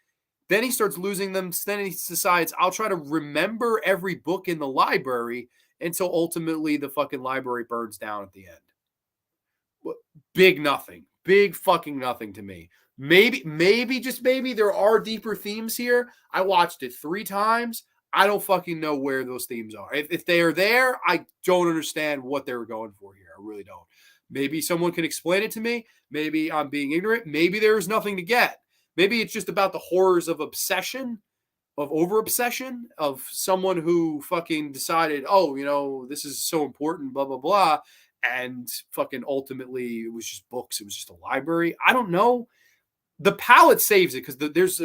Speaker 1: Then he starts losing them. Then he decides, I'll try to remember every book in the library until ultimately the fucking library burns down at the end. Big nothing. Big fucking nothing to me. Maybe, just maybe there are deeper themes here. I watched it 3 times. I don't fucking know where those themes are. If they are there, I don't understand what they were going for here. I really don't. Maybe someone can explain it to me. Maybe I'm being ignorant. Maybe there's nothing to get. Maybe it's just about the horrors of obsession, of over-obsession, of someone who fucking decided, oh, this is so important, blah, blah, blah. And fucking ultimately it was just books. It was just a library. I don't know. The palette saves it because there's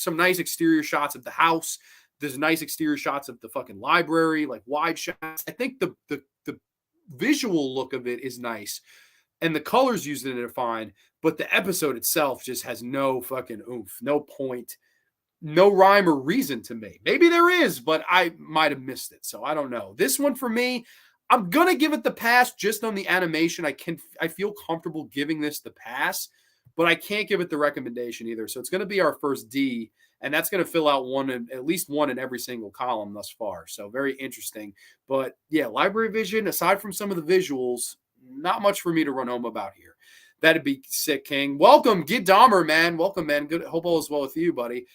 Speaker 1: some nice exterior shots of the house. There's nice exterior shots of the fucking library, like wide shots. I think the visual look of it is nice. And the colors used in it are fine. But the episode itself just has no fucking oomph, no point, no rhyme or reason to me. Maybe there is, but I might have missed it. So I don't know. This one for me, I'm going to give it the pass just on the animation. I feel comfortable giving this the pass, but I can't give it the recommendation either. So it's going to be our first D. And that's going to fill out at least one in every single column thus far. So very interesting. But yeah, library vision, aside from some of the visuals, not much for me to run home about here. That'd be sick, King. Welcome, Gid Dahmer, man. Welcome, man. Good. Hope all is well with you, buddy.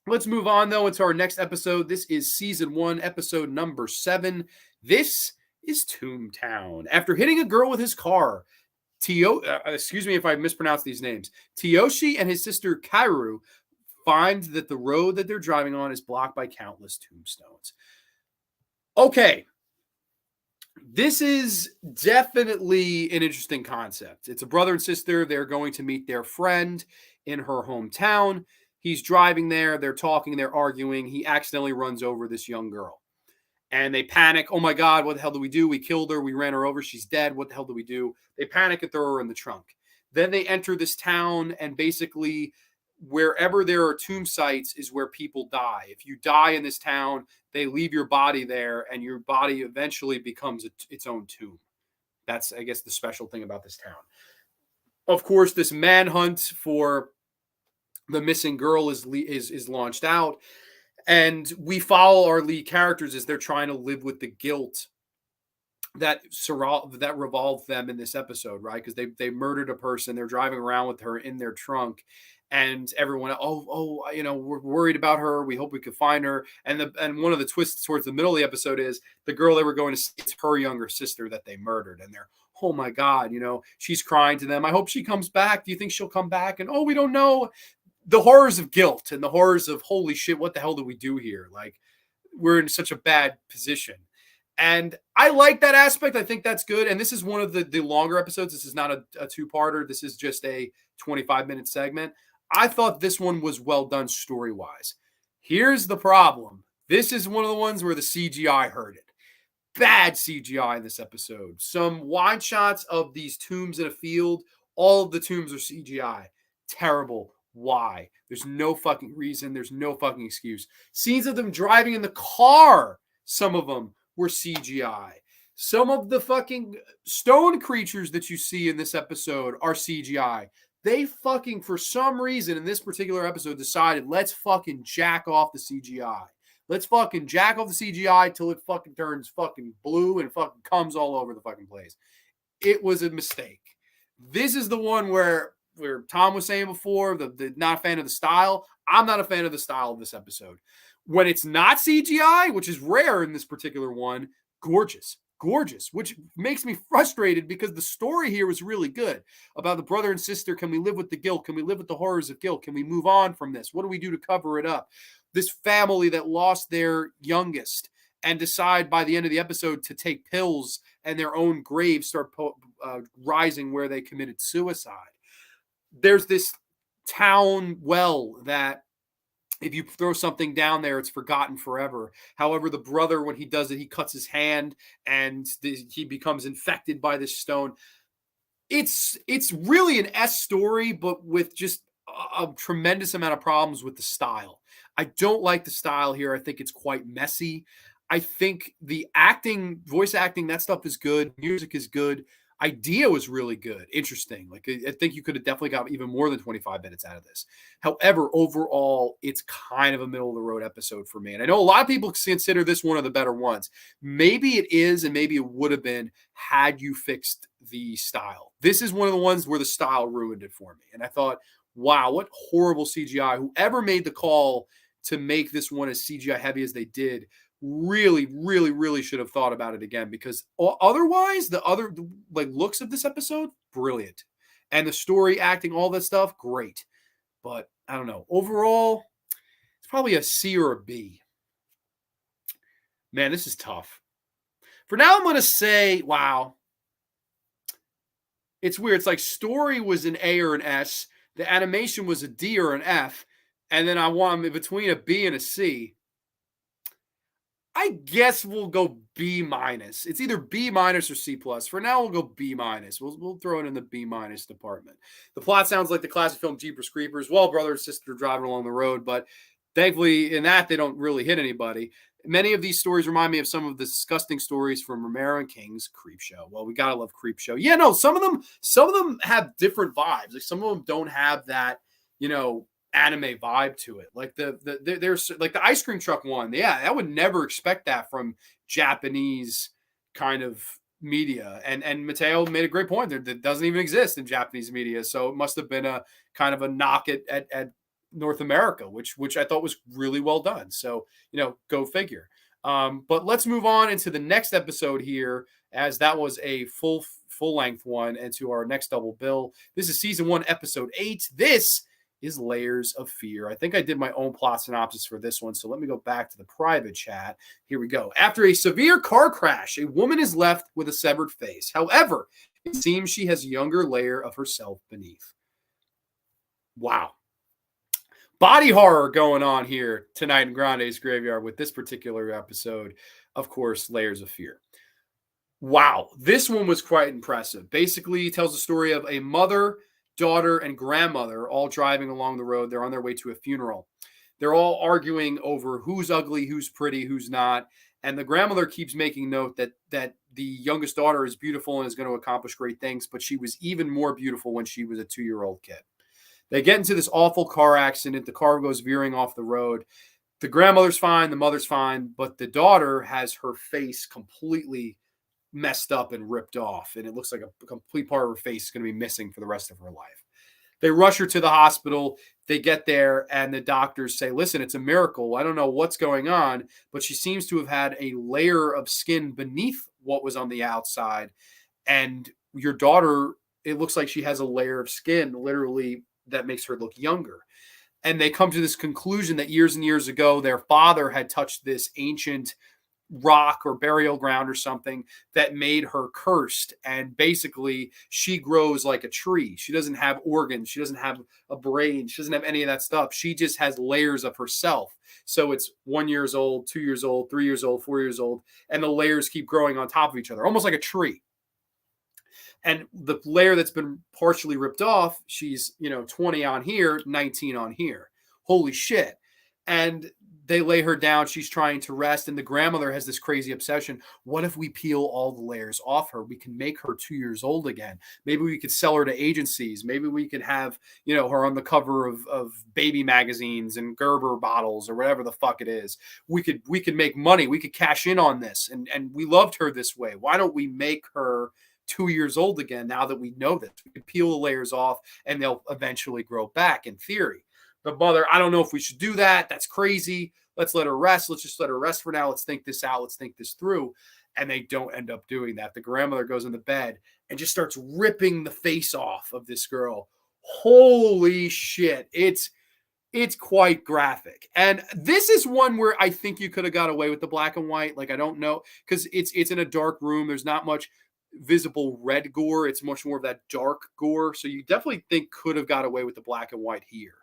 Speaker 1: Let's move on, though, into our next episode. This is season 1, episode number 7. This is Toontown. After hitting a girl with his car, excuse me if I mispronounce these names, Tyoshi and his sister Kairu find that the road that they're driving on is blocked by countless tombstones. Okay. This is definitely an interesting concept. It's a brother and sister. They're going to meet their friend in her hometown. He's driving there. They're talking. They're arguing. He accidentally runs over this young girl. And they panic. Oh, my God, what the hell do we do? We killed her. We ran her over. She's dead. What the hell do we do? They panic and throw her in the trunk. Then they enter this town, and basically wherever there are tomb sites is where people die. If you die in this town, they leave your body there, and your body eventually becomes its own tomb. That's, I guess, the special thing about this town. Of course, this manhunt for the missing girl is launched out, and we follow our lead characters as they're trying to live with the guilt that revolved them in this episode, right? Because they murdered a person. They're driving around with her in their trunk. and everyone, we're worried about her. We hope we can find her. And one of the twists towards the middle of the episode is the girl they were going to see, it's her younger sister that they murdered, and they're, oh my God, she's crying to them. I hope she comes back. Do you think she'll come back? And we don't know. The horrors of guilt and the horrors of, holy shit, what the hell do we do here? Like, we're in such a bad position. And I like that aspect. I think that's good. And this is one of the longer episodes. This is not a two-parter. This is just a 25-minute segment. I thought this one was well done story-wise. Here's the problem. This is one of the ones where the CGI hurt it. Bad CGI in this episode. Some wide shots of these tombs in a field. All of the tombs are CGI. Terrible. Why? There's no fucking reason. There's no fucking excuse. Scenes of them driving in the car, some of them were CGI. Some of the fucking stone creatures that you see in this episode are CGI. They fucking, for some reason in this particular episode, decided, let's fucking jack off the CGI. Let's fucking jack off the CGI till it fucking turns fucking blue and fucking comes all over the fucking place. It was a mistake. This is the one where Tom was saying before, the not a fan of the style. I'm not a fan of the style of this episode. When it's not CGI, which is rare in this particular one, gorgeous, which makes me frustrated because the story here was really good about the brother and sister. Can we live with the guilt? Can we live with the horrors of guilt? Can we move on from this? What do we do to cover it up? This family that lost their youngest and decide by the end of the episode to take pills and their own graves start rising where they committed suicide. There's this town well that if you throw something down there, it's forgotten forever. However, the brother, when he does it, he cuts his hand and he becomes infected by this stone. It's really an S story, but with just a tremendous amount of problems with the style. I don't like the style here. I think it's quite messy. I think the acting, voice acting, that stuff is good. Music is good. Idea was really good. Interesting. Like, I think you could have definitely got even more than 25 minutes out of this. However, overall, it's kind of a middle of the road episode for me. And I know a lot of people consider this one of the better ones. Maybe it is, and maybe it would have been had you fixed the style. This is one of the ones where the style ruined it for me. And I thought, wow, what horrible CGI. Whoever made the call to make this one as CGI heavy as they did really, really, really should have thought about it again, because otherwise the other looks of this episode, brilliant. And the story, acting, all that stuff, great. But I don't know. Overall, it's probably a C or a B. Man, this is tough. For now, I'm going to say, wow. It's weird. It's like story was an A or an S. The animation was a D or an F. And then I want them in between a B and a C. I guess we'll go B minus. It's either B minus or C plus. For now, we'll go B minus. We'll throw it in the B minus department. The plot sounds like the classic film Jeepers Creepers. Well, brother and sister driving along the road, but thankfully in that they don't really hit anybody. Many of these stories remind me of some of the disgusting stories from Romero and King's Creepshow. Well, we gotta love Creepshow. Yeah, no, some of them have different vibes. Like, some of them don't have that, anime vibe to it. Like there's like the ice cream truck one. Yeah, I would never expect that from Japanese kind of media. And Mateo made a great point. That doesn't even exist in Japanese media. So it must have been a kind of a knock at North America, which I thought was really well done. So, go figure. But let's move on into the next episode here, as that was a full length one, and to our next double bill. This is season 1, episode 8. This is Layers of Fear. I think I did my own plot synopsis for this one, so let me go back to the private chat. Here we go. After a severe car crash, a woman is left with a severed face. However, it seems she has a younger layer of herself beneath. Wow. Body horror going on here tonight in Grande's Graveyard with this particular episode. Of course, Layers of Fear. Wow. This one was quite impressive. Basically, it tells the story of a mother, daughter, and grandmother all driving along the road. They're on their way to a funeral. They're all arguing over who's ugly, who's pretty, who's not. And the grandmother keeps making note that the youngest daughter is beautiful and is going to accomplish great things, but she was even more beautiful when she was a 2-year-old kid. They get into this awful car accident. The car goes veering off the road. The grandmother's fine, the mother's fine, but the daughter has her face completely messed up and ripped off, and it looks like a complete part of her face is going to be missing for the rest of her life. They rush her to the hospital. They get there, and the doctors say, listen, it's a miracle. I don't know what's going on, but she seems to have had a layer of skin beneath what was on the outside. And your daughter, it looks like she has a layer of skin, literally, that makes her look younger. And they come to this conclusion that years and years ago, their father had touched this ancient rock or burial ground or something that made her cursed, and basically she grows like a tree. She doesn't have organs, she doesn't have a brain, she doesn't have any of that stuff. She just has layers of herself. So it's 1 years old, 2 years old, 3 years old, 4 years old, and the layers keep growing on top of each other, almost like a tree. And the layer that's been partially ripped off, she's 20 on here, 19 on here. Holy shit. And they lay her down. She's trying to rest. And the grandmother has this crazy obsession. What if we peel all the layers off her? We can make her 2 years old again. Maybe we could sell her to agencies. Maybe we could have, her on the cover of baby magazines and Gerber bottles or whatever the fuck it is. We could make money. We could cash in on this. And we loved her this way. Why don't we make her 2 years old again now that we know this? We could peel the layers off and they'll eventually grow back, in theory. The mother, I don't know if we should do that. That's crazy. Let's let her rest. Let's just let her rest for now. Let's think this out. Let's think this through. And they don't end up doing that. The grandmother goes in the bed and just starts ripping the face off of this girl. Holy shit. It's quite graphic. And this is one where I think you could have got away with the black and white. Like, I don't know, because it's in a dark room. There's not much visible red gore. It's much more of that dark gore. So you definitely think could have got away with the black and white here.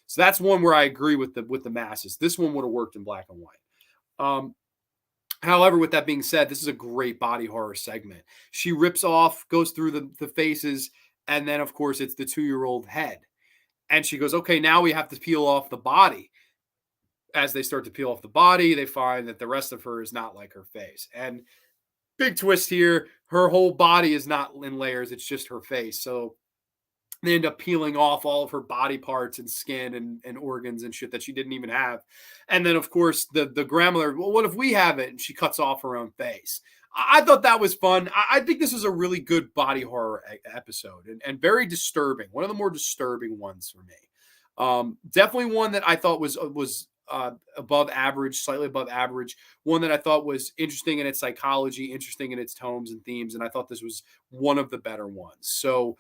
Speaker 1: So that's one where I agree with the masses. This one would have worked in black and white. However, with that being said, this is a great body horror segment. She rips off, goes through the faces, and then, of course, it's the 2-year-old head. And she goes, okay, now we have to peel off the body. As they start to peel off the body, they find that the rest of her is not like her face. And big twist here, her whole body is not in layers. It's just her face. So they end up peeling off all of her body parts and skin and organs and shit that she didn't even have. And then, of course, the grandmother, well, what if we have it? And she cuts off her own face. I thought that was fun. I think this was a really good body horror episode and very disturbing. One of the more disturbing ones for me. Definitely one that I thought was above average, slightly above average. One that I thought was interesting in its psychology, interesting in its tones and themes, and I thought this was one of the better ones. So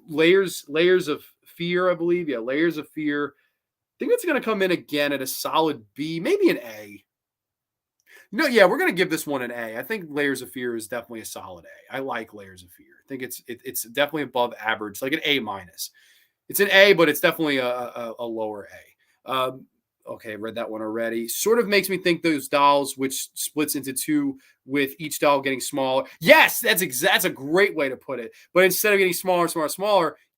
Speaker 1: layers of fear, I believe. Yeah, layers of fear. I think it's going to come in again at a solid B, maybe an A. No, yeah, we're going to give this one an A. I think Layers of Fear is definitely a solid A. I like Layers of Fear. I think it's definitely above average, like an A minus. It's an A, but it's definitely a lower A. Okay, read that one already. Sort of makes me think those dolls, which splits into two, with each doll getting smaller. Yes, that's a great way to put it. But instead of getting smaller,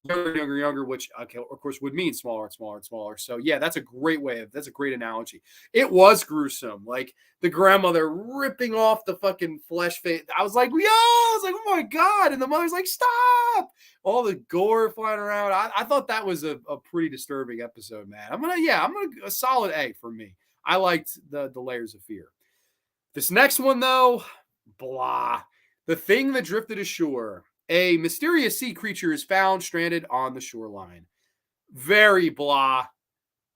Speaker 1: younger, which of course would mean smaller and smaller and smaller. So yeah, that's a great analogy. It was gruesome, like the grandmother ripping off the fucking flesh face. I was like, oh my god, and the mother's like, stop! All the gore flying around. I thought that was a pretty disturbing episode, man. I'm gonna a solid A for me. I liked the Layers of Fear. This next one though, blah. The Thing That Drifted Ashore. A mysterious sea creature is found stranded on the shoreline. Very blah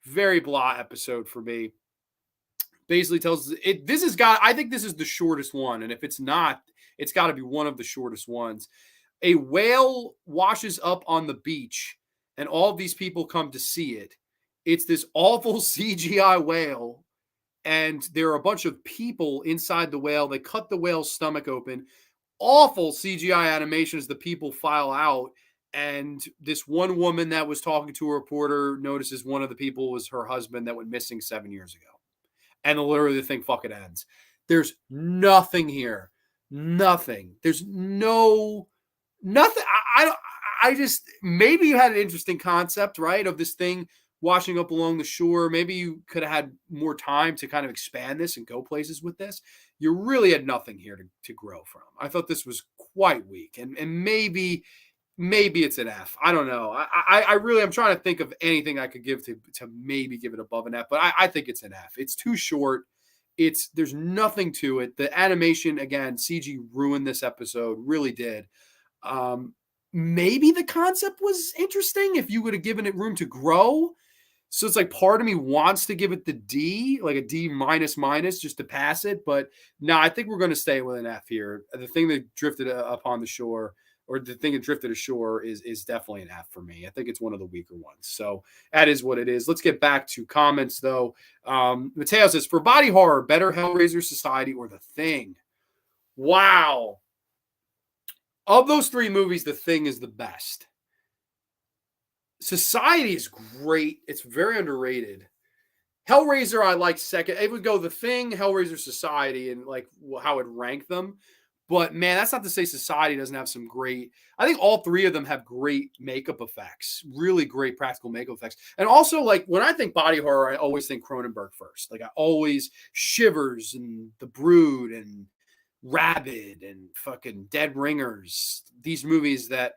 Speaker 1: episode for me. Basically tells us I think this is the shortest one. And if it's not, it's got to be one of the shortest ones. A whale washes up on the beach and all of these people come to see it. It's this awful CGI whale. And there are a bunch of people inside the whale. They cut the whale's stomach open. Awful CGI animation as the people file out. And this one woman that was talking to a reporter notices one of the people was her husband that went missing 7 years ago. And literally the thing fucking ends. There's nothing here. Nothing. There's nothing. I just, maybe you had an interesting concept, right? Of this thing washing up along the shore. Maybe you could have had more time to kind of expand this and go places with this. You really had nothing here to grow from. I thought this was quite weak, and maybe it's an F. I don't know. I'm trying to think of anything I could give to maybe give it above an F, but I think it's an F. It's too short. There's nothing to it. The animation, again, CG ruined this episode, really did. maybe the concept was interesting if you would have given it room to grow. So it's like part of me wants to give it the D, like a D minus minus, just to pass it. But no, I think we're going to stay with an F here. The thing that drifted upon the shore, or the thing that drifted ashore, is definitely an F for me. I think it's one of the weaker ones. So that is what it is. Let's get back to comments though. Mateo says, for body horror, better Hellraiser Society or The Thing. Wow. Of those three movies, The Thing is the best. Society is great. It's very underrated. Hellraiser, I like second. It would go The Thing, Hellraiser, Society, and like how it rank them. But man, that's not to say Society doesn't have some great. I think all three of them have great makeup effects, really great practical makeup effects. And also, like when I think body horror, I always think Cronenberg first. Like I always Shivers and The Brood and Rabid and fucking Dead Ringers. These movies that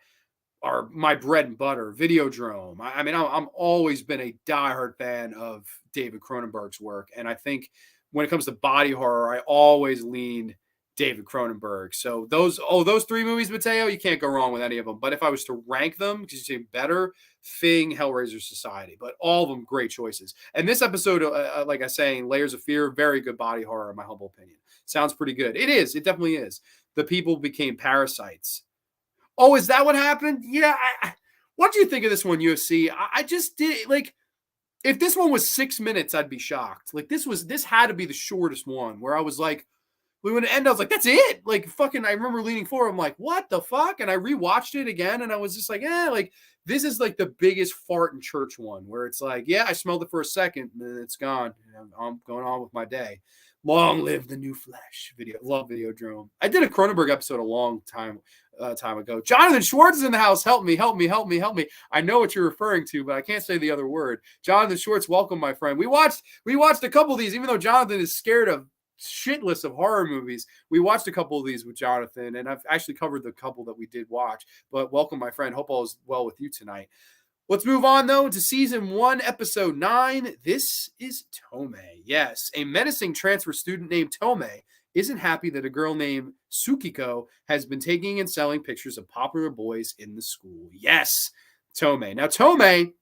Speaker 1: are my bread and butter. Videodrome. I mean, I'm always been a diehard fan of David Cronenberg's work, and I think when it comes to body horror, I always lean David Cronenberg. So those three movies, Mateo, you can't go wrong with any of them. But if I was to rank them, because you say better, Thing, Hellraiser Society, but all of them great choices. And this episode, like I was saying, Layers of Fear, very good body horror, in my humble opinion. Sounds pretty good. It is. It definitely is. The people became parasites. Oh, is that what happened? Yeah. What do you think of this one, UFC? I just did like, if this one was 6 minutes, I'd be shocked. Like this had to be the shortest one where I was like, when it ended, I was like, that's it. Like fucking, I remember leaning forward. I'm like, what the fuck? And I rewatched it again, and I was just like, like this is like the biggest fart in church one where it's like, yeah, I smelled it for a second, and then it's gone. I'm going on with my day. Long live the new flesh. Love Videodrome. I did a Cronenberg episode a long time ago. Jonathan Schwartz is in the house. Help me. I know what you're referring to, but I can't say the other word. Jonathan Schwartz, welcome, my friend. We watched a couple of these, even though Jonathan is scared of shitless of horror movies. We watched a couple of these with Jonathan, and I've actually covered the couple that we did watch. But welcome, my friend. Hope all is well with you tonight. Let's move on, though, to Season 1, Episode 9. This is Tomei. Yes, a menacing transfer student named Tomei isn't happy that a girl named Tsukiko has been taking and selling pictures of popular boys in the school. Yes, Tomei. Now, Tomei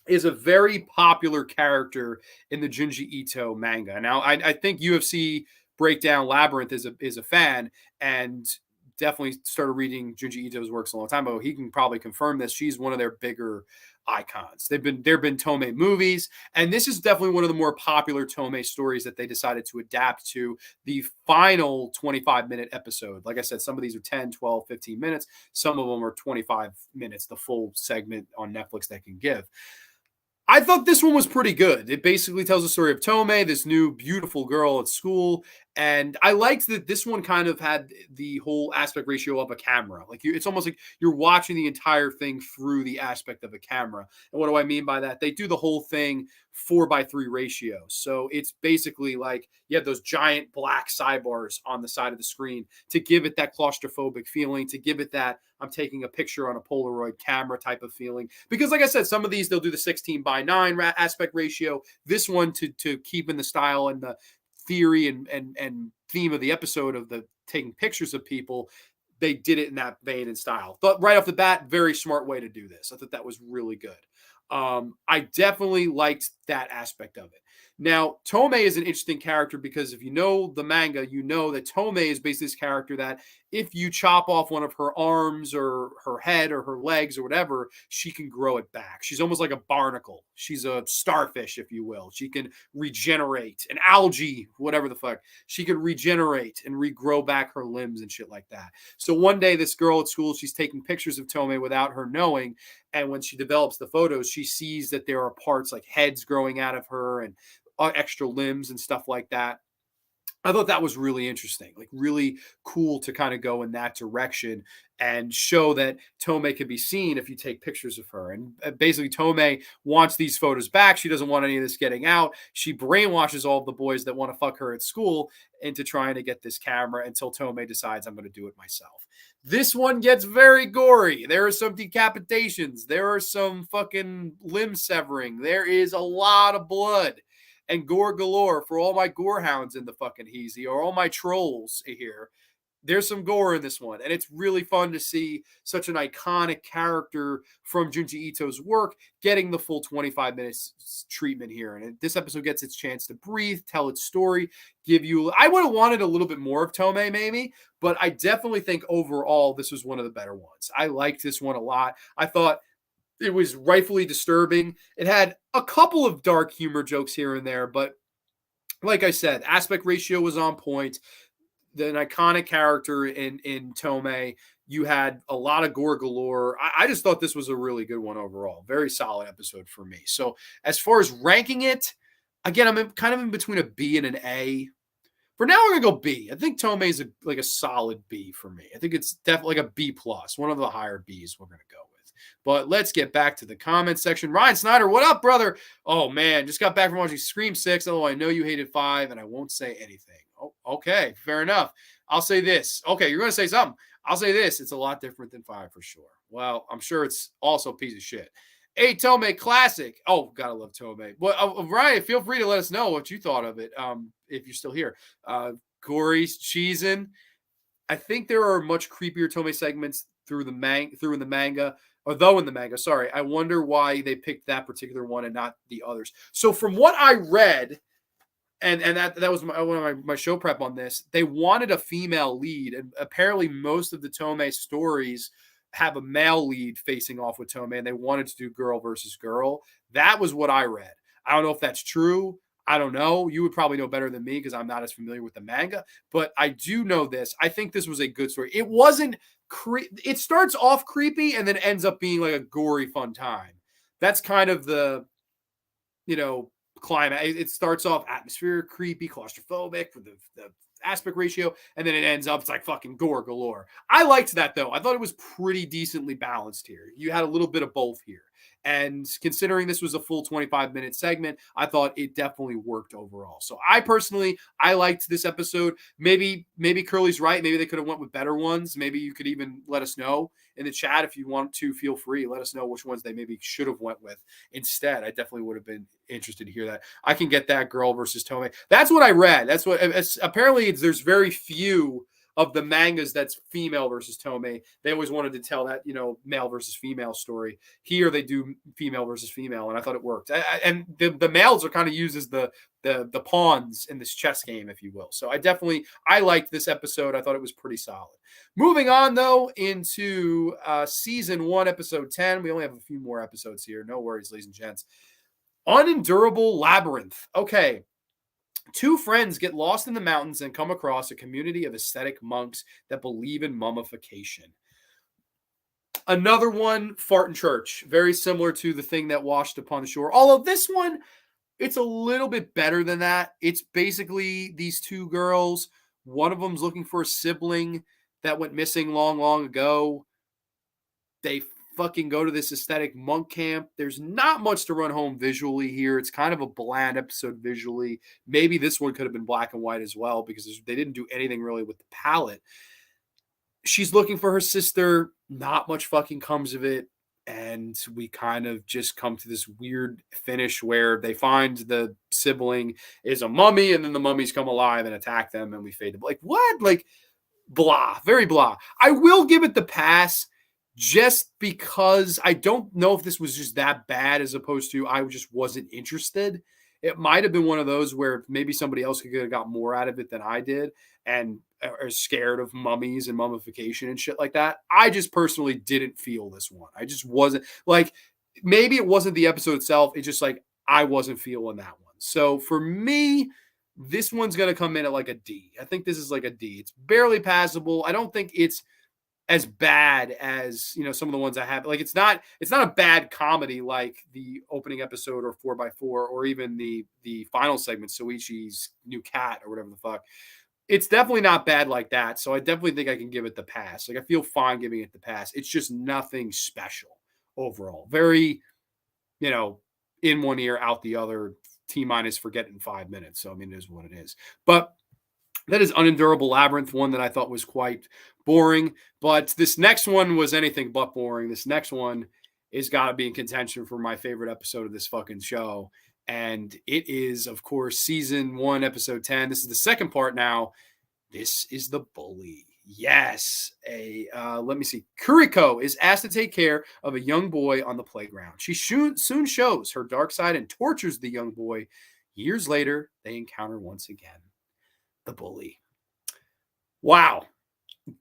Speaker 1: is a very popular character in the Junji Ito manga. Now, I think UFC Breakdown Labyrinth is a fan, and definitely started reading Junji Ito's works a long time ago. He can probably confirm this. She's one of their bigger icons. There've been Tomei movies, and this is definitely one of the more popular Tomei stories that they decided to adapt to the final 25-minute episode. Like I said, some of these are 10, 12, 15 minutes. Some of them are 25 minutes, the full segment on Netflix they can give. I thought this one was pretty good. It basically tells the story of Tomei, this new beautiful girl at school. And I liked that this one kind of had the whole aspect ratio of a camera. Like it's almost like you're watching the entire thing through the aspect of a camera. And what do I mean by that? They do the whole thing 4:3 ratio. So it's basically like you have those giant black sidebars on the side of the screen to give it that claustrophobic feeling, to give it that I'm taking a picture on a Polaroid camera type of feeling. Because like I said, some of these, they'll do the 16:9 aspect ratio. This one to keep in the style and the theory and theme of the episode of the taking pictures of people, they did it in that vein and style. But right off the bat, very smart way to do this. I thought that was really good. I definitely liked that aspect of it. Now, Tomei is an interesting character because if you know the manga, you know that Tomei is basically this character that if you chop off one of her arms or her head or her legs or whatever, she can grow it back. She's almost like a barnacle. She's a starfish, if you will. She can regenerate, an algae, whatever the fuck. She can regenerate and regrow back her limbs and shit like that. So one day, this girl at school, she's taking pictures of Tomei without her knowing. And when she develops the photos, she sees that there are parts like heads growing out of her and extra limbs and stuff like that. I thought that was really interesting, like really cool to kind of go in that direction and show that Tomei can be seen if you take pictures of her. And basically, Tomei wants these photos back. She doesn't want any of this getting out. She brainwashes all of the boys that want to fuck her at school into trying to get this camera until Tomei decides I'm going to do it myself. This one gets very gory. There are some decapitations. There are some fucking limb severing. There is a lot of blood and gore galore for all my gore hounds in the fucking heezy or all my trolls here. there's some gore in this one, and it's really fun to see such an iconic character from Junji Ito's work getting the full 25 minutes treatment here. And this episode gets its chance to breathe, tell its story, give you. I would have wanted a little bit more of Tomei, maybe, but I definitely think overall this was one of the better ones. I liked this one a lot. I thought it was rightfully disturbing. It had a couple of dark humor jokes here and there, but like I said, aspect ratio was on point. An iconic character in Tomei. You had a lot of gore galore. I just thought this was a really good one overall. Very solid episode for me. So as far as ranking it, again, I'm kind of in between a B and an A. For now, we're gonna go B. I think Tomei is like a solid B for me. I think it's definitely like a B plus, one of the higher Bs we're gonna go with. But let's get back to the comment section. Ryan Snyder, what up, brother? Oh man, just got back from watching Scream 6. Although I know you hated 5, and I won't say anything. Oh, okay, fair enough. I'll say this. Okay, you're gonna say something. I'll say this. It's a lot different than 5 for sure. Well, I'm sure it's also a piece of shit. Hey, Tomei classic. Oh, gotta love Tomei. Well, Ryan, feel free to let us know what you thought of it. If you're still here. Corey's cheesing. I think there are much creepier Tomei segments through in the manga. Although in the manga, sorry. I wonder why they picked that particular one and not the others. So from what I read, and that was one of my show prep on this, they wanted a female lead, and apparently most of the Tomei stories have a male lead facing off with Tomei, and they wanted to do girl versus girl. That was what I read. I don't know if that's true. I don't know. You would probably know better than me because I'm not as familiar with the manga, but I do know this. I think this was a good story. It wasn't it starts off creepy and then ends up being like a gory fun time. That's kind of the, climate. It starts off atmospheric, creepy, claustrophobic with the aspect ratio, and then it ends up, it's like fucking gore galore. I liked that though. I thought it was pretty decently balanced here. You had a little bit of both here. And considering this was a full 25-minute segment, I thought it definitely worked overall. So I liked this episode. Maybe Curly's right. Maybe they could have went with better ones. Maybe you could even let us know in the chat if you want to. Feel free. Let us know which ones they maybe should have went with instead. I definitely would have been interested to hear that. I can get that girl versus Tomei. That's what I read. That's what apparently there's very few of the mangas that's female versus Tomei. They always wanted to tell that, male versus female story. Here they do female versus female, and I thought it worked. And the males are kind of used as the pawns in this chess game, if you will. So I liked this episode. I thought it was pretty solid. Moving on, though, into season 1, episode 10. We only have a few more episodes here. No worries, ladies and gents. Unendurable Labyrinth. Okay. 2 friends get lost in the mountains and come across a community of ascetic monks that believe in mummification. Another one, Fart in Church. Very similar to the thing that washed upon the shore. Although this one, it's a little bit better than that. It's basically these 2 girls. One of them's looking for a sibling that went missing long, long ago. They fucking go to this aesthetic monk camp. There's not much to run home visually here. It's kind of a bland episode visually. Maybe this one could have been black and white as well because they didn't do anything really with the palette. She's looking for her sister. Not much fucking comes of it. And we kind of just come to this weird finish where they find the sibling is a mummy and then the mummies come alive and attack them and we fade to like, what? Like, blah. Very blah. I will give it the pass just because I don't know if this was just that bad as opposed to I just wasn't interested. It might have been one of those where maybe somebody else could have got more out of it than I did and are scared of mummies and mummification and shit like that. I just personally didn't feel this one. I just wasn't like, maybe it wasn't the episode itself. It's just like, I wasn't feeling that one. So for me, this one's going to come in at like a D. I think this is like a D. It's barely passable. I don't think it's as bad as, some of the ones I have. Like, it's not a bad comedy like the opening episode or 4x4 or even the final segment, Soichi's new cat or whatever the fuck. It's definitely not bad like that. So I definitely think I can give it the pass. Like, I feel fine giving it the pass. It's just nothing special overall. Very, in one ear, out the other, T- forget in 5 minutes. So, it is what it is. But that is Unendurable Labyrinth, one that I thought was quite boring. But this next one was anything but boring. This next one is got to be in contention for my favorite episode of this fucking show. And it is, of course, season 1, episode 10. This is the second part now. This is the bully. Yes. Let me see. Kuriko is asked to take care of a young boy on the playground. She soon shows her dark side and tortures the young boy. Years later, they encounter once again the bully. Wow.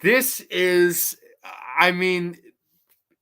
Speaker 1: This is, I mean,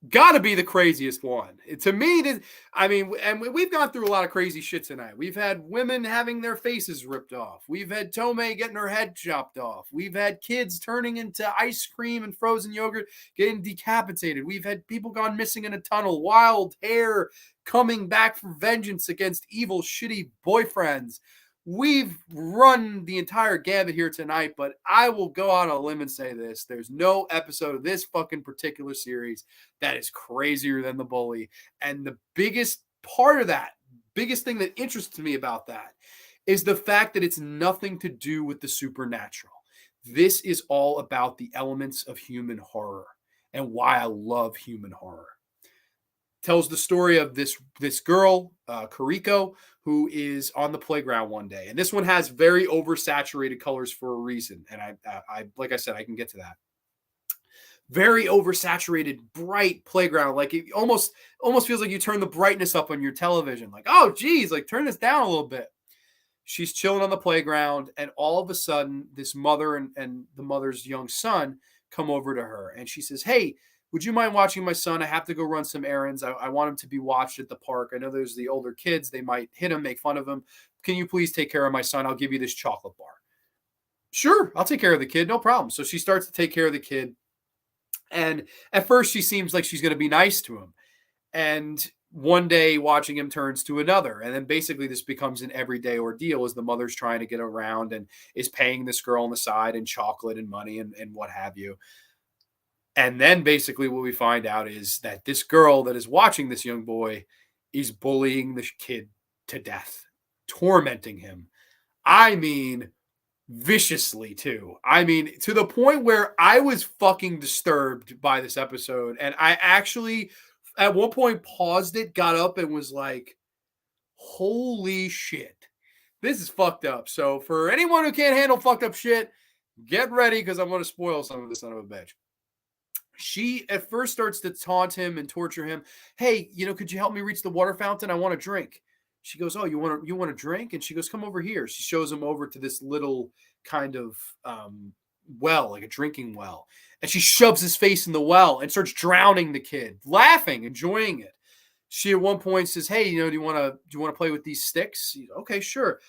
Speaker 1: got to be the craziest one. To me, and we've gone through a lot of crazy shit tonight. We've had women having their faces ripped off. We've had Tomei getting her head chopped off. We've had kids turning into ice cream and frozen yogurt, getting decapitated. We've had people gone missing in a tunnel, wild hair coming back for vengeance against evil, shitty boyfriends. We've run the entire gambit here tonight, but I will go out on a limb and say this. There's no episode of this fucking particular series that is crazier than the bully. And the biggest part of that, biggest thing that interests me about that is the fact that it's nothing to do with the supernatural. This is all about the elements of human horror and why I love human horror. Tells the story of this girl, Kuriko, who is on the playground one day. And this one has very oversaturated colors for a reason. And I like I said, I can get to that. Very oversaturated, bright playground. Like it almost feels like you turn the brightness up on your television. Like, oh, geez, like turn this down a little bit. She's chilling on the playground. And all of a sudden, this mother and the mother's young son come over to her. And she says, hey, would you mind watching my son? I have to go run some errands. I want him to be watched at the park. I know there's the older kids. They might hit him, make fun of him. Can you please take care of my son? I'll give you this chocolate bar. Sure, I'll take care of the kid. No problem. So she starts to take care of the kid. And at first she seems like she's going to be nice to him. And one day watching him turns to another. And then basically this becomes an everyday ordeal as the mother's trying to get around and is paying this girl on the side and chocolate and money and what have you. And then basically what we find out is that this girl that is watching this young boy is bullying the kid to death, tormenting him. I mean, viciously too. I mean, to the point where I was fucking disturbed by this episode. And I actually, at one point, paused it, got up and was like, holy shit, this is fucked up. So for anyone who can't handle fucked up shit, get ready because I'm going to spoil some of this son of a bitch. She at first starts to taunt him and torture him. Hey, could you help me reach the water fountain? I want a drink. She goes, oh, you want a drink? And she goes, come over here. She shows him over to this little kind of well, like a drinking well. And she shoves his face in the well and starts drowning the kid, laughing, enjoying it. She at one point says, hey, do you want to play with these sticks? Okay, sure.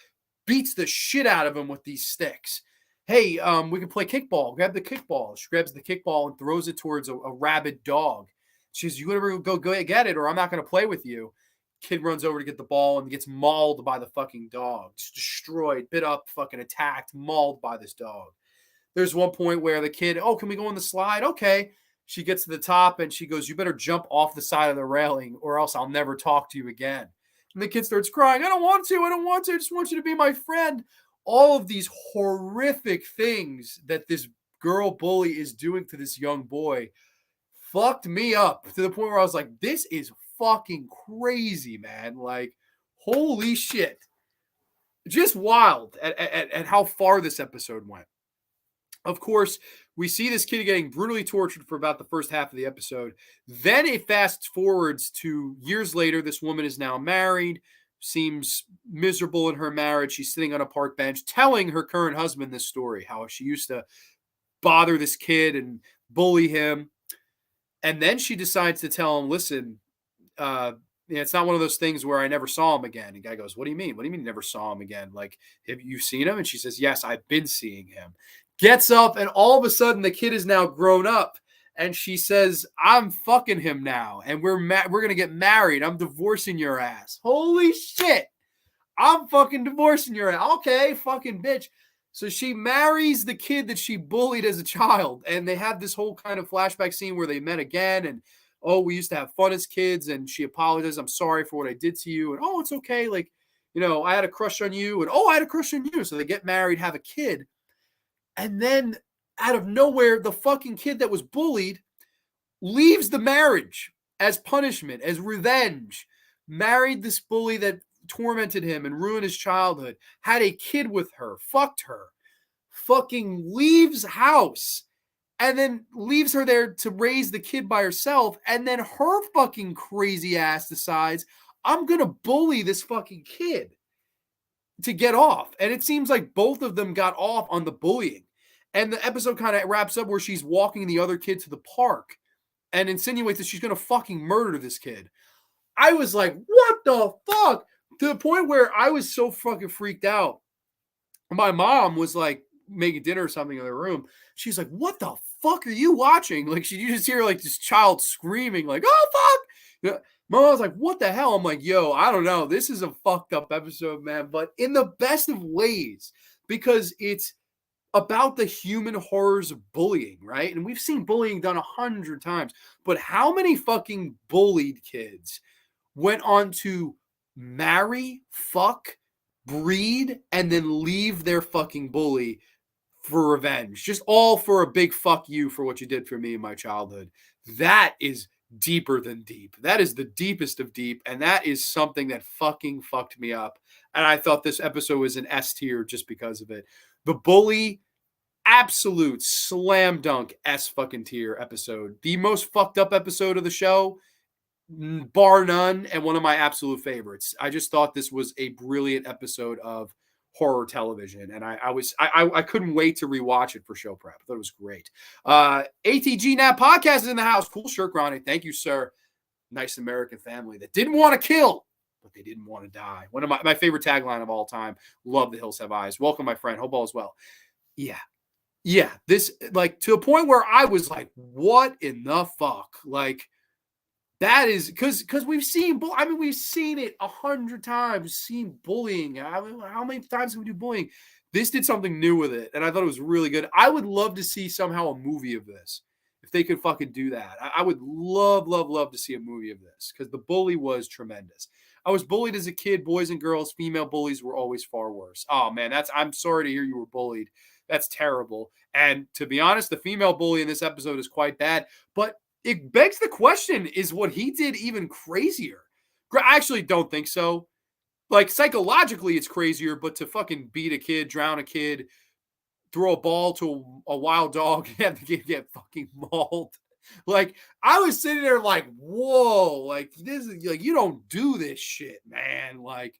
Speaker 1: Beats the shit out of him with these sticks. Hey, we can play kickball. Grab the kickball. She grabs the kickball and throws it towards a rabid dog. She says, you better go get it or I'm not going to play with you. Kid runs over to get the ball and gets mauled by the fucking dog. Just destroyed, bit up, fucking attacked, mauled by this dog. There's one point where the kid, oh, can we go on the slide? Okay. She gets to the top and she goes, you better jump off the side of the railing or else I'll never talk to you again. And the kid starts crying. I don't want to. I just want you to be my friend. All of these horrific things that this girl bully is doing to this young boy fucked me up to the point where I was like, this is fucking crazy, man. Like, holy shit. Just wild at how far this episode went. Of course, we see this kid getting brutally tortured for about the first half of the episode. Then it fast forwards to years later. This woman is now married, seems miserable in her marriage. She's sitting on a park bench telling her current husband this story, how she used to bother this kid and bully him. And then she decides to tell him, listen, it's not one of those things where I never saw him again. The guy goes, what do you mean? What do you mean you never saw him again? Like, have you seen him? And she says, yes, I've been seeing him. Gets up and all of a sudden the kid is now grown up. And she says, I'm fucking him now. And we're going to get married. I'm divorcing your ass. Holy shit. I'm fucking divorcing your ass. Okay, fucking bitch. So she marries the kid that she bullied as a child. And they have this whole kind of flashback scene where they met again. And, oh, we used to have fun as kids. And she apologizes. I'm sorry for what I did to you. And, oh, it's okay. Like, I had a crush on you. And, oh, I had a crush on you. So they get married, have a kid. And then out of nowhere, the fucking kid that was bullied leaves the marriage as punishment, as revenge, married this bully that tormented him and ruined his childhood, had a kid with her, fucked her, fucking leaves house and then leaves her there to raise the kid by herself. And then her fucking crazy ass decides, I'm going to bully this fucking kid to get off. And it seems like both of them got off on the bullying. And the episode kind of wraps up where she's walking the other kid to the park and insinuates that she's going to fucking murder this kid. I was like, what the fuck? To the point where I was so fucking freaked out. My mom was like making dinner or something in the room. She's like, what the fuck are you watching? Like, you just hear like this child screaming, like, oh, fuck. You know, my mom was like, what the hell? I'm like, yo, I don't know. This is a fucked up episode, man, but in the best of ways, because it's about the human horrors of bullying, right? And we've seen bullying done 100 times, but how many fucking bullied kids went on to marry, fuck, breed, and then leave their fucking bully for revenge? Just all for a big fuck you for what you did for me in my childhood. That is deeper than deep. That is the deepest of deep, and that is something that fucking fucked me up. And I thought this episode was an S tier just because of it. The Bully, absolute slam dunk S fucking tier episode. The most fucked up episode of the show, bar none, and one of my absolute favorites. I just thought this was a brilliant episode of horror television, and I couldn't wait to rewatch it for show prep. I thought it was great. ATG Nap Podcast is in the house. Cool shirt, Grande. Thank you, sir. Nice American family that didn't want to kill, but they didn't want to die. One of my favorite tagline of all time. Love the Hills Have Eyes. Welcome, my friend. Hope all is well. Yeah. This, like, to a point where I was like, what in the fuck? Like, that is because we've seen, we've seen it 100 times, seen bullying. How many times do we do bullying? This did something new with it, and I thought it was really good. I would love to see somehow a movie of this. If they could fucking do that. I would love to see a movie of this, because The Bully was tremendous. I was bullied as a kid, boys and girls. Female bullies were always far worse. Oh, man, I'm sorry to hear you were bullied. That's terrible. And to be honest, the female bully in this episode is quite bad. But it begs the question, is what he did even crazier? I actually don't think so. Like, psychologically, it's crazier, but to fucking beat a kid, drown a kid, throw a ball to a wild dog, and have the kid get fucking mauled. Like, I was sitting there like, whoa, like, this is, like, you don't do this shit, man. Like,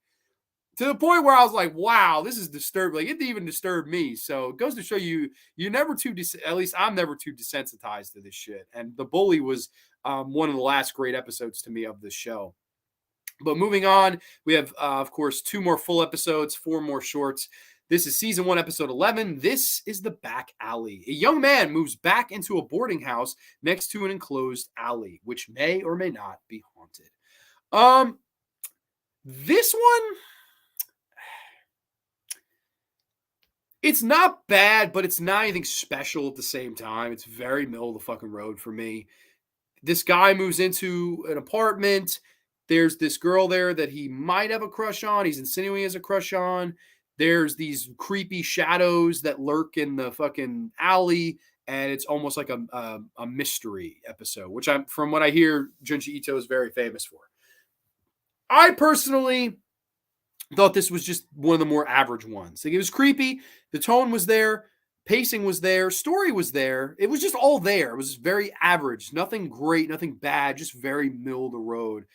Speaker 1: to the point where I was like, wow, this is disturbing. Like, it didn't even disturb me. So it goes to show you're never too, at least I'm never too desensitized to this shit. And The Bully was one of the last great episodes to me of this show. But moving on, we have, of course, 2 more full episodes, 4 more shorts. This is season 1, episode 11. This is The Back Alley. A young man moves back into a boarding house next to an enclosed alley, which may or may not be haunted. This one, it's not bad, but it's not anything special at the same time. It's very middle of the fucking road for me. This guy moves into an apartment. There's this girl there that he might have a crush on. He's insinuating he has a crush on. There's these creepy shadows that lurk in the fucking alley, and it's almost like a mystery episode, which from what I hear, Junji Ito is very famous for. I personally thought this was just one of the more average ones. Like, it was creepy. The tone was there. Pacing was there. Story was there. It was just all there. It was very average. Nothing great, nothing bad, just very middle of the road.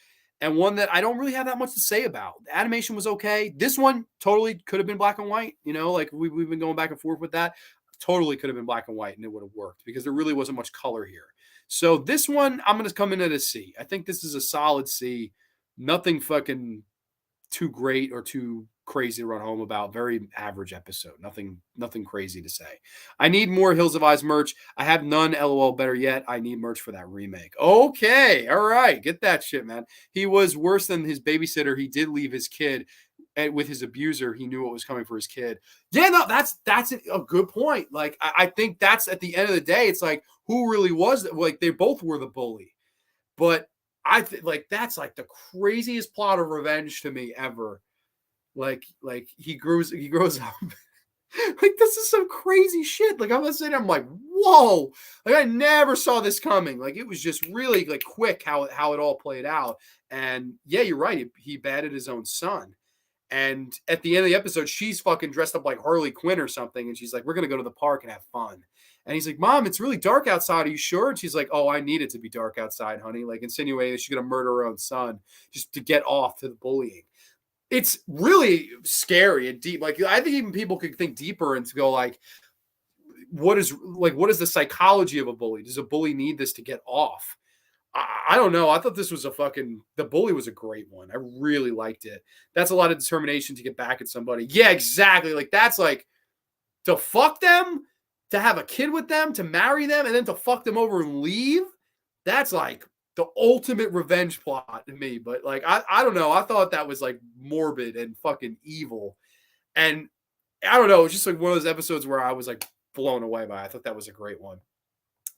Speaker 1: And one that I don't really have that much to say about. The animation was okay. This one totally could have been black and white. You know, like we've been going back and forth with that. Totally could have been black and white and it would have worked because there really wasn't much color here. So this one, I'm going to come in at a C. I think this is a solid C. Nothing fucking too great or too crazy to run home about. Very average episode. Nothing crazy to say. I need more Hills of Eyes merch. I have none. LOL. Better yet, I need merch for that remake. Okay. All right. Get that shit, man. He was worse than his babysitter. He did leave his kid, and with his abuser, he knew what was coming for his kid. Yeah, no, that's a good point. Like, I think that's, at the end of the day, it's like, who really was, like, they both were the bully. But I think, like, that's like the craziest plot of revenge to me ever. Like he grows up. Like, this is some crazy shit. Like, I'm listening, I'm like, whoa. Like, I never saw this coming. Like, it was just really, like, quick how it all played out. And yeah, you're right. He batted his own son. And at the end of the episode, she's fucking dressed up like Harley Quinn or something. And she's like, we're going to go to the park and have fun. And he's like, Mom, it's really dark outside. Are you sure? And she's like, oh, I need it to be dark outside, honey. Like insinuating that she's going to murder her own son just to get off to the bullying. It's really scary and deep. Like, I think even people could think deeper and to go like, what is the psychology of a bully? Does a bully need this to get off? I don't know. I thought this was the bully was a great one. I really liked it. That's a lot of determination to get back at somebody. Yeah, exactly. Like that's like to fuck them, to have a kid with them, to marry them, and then to fuck them over and leave. That's like the ultimate revenge plot to me. But like, I don't know. I thought that was like morbid and fucking evil. And I don't know. It's just like one of those episodes where I was like blown away by it. I thought that was a great one.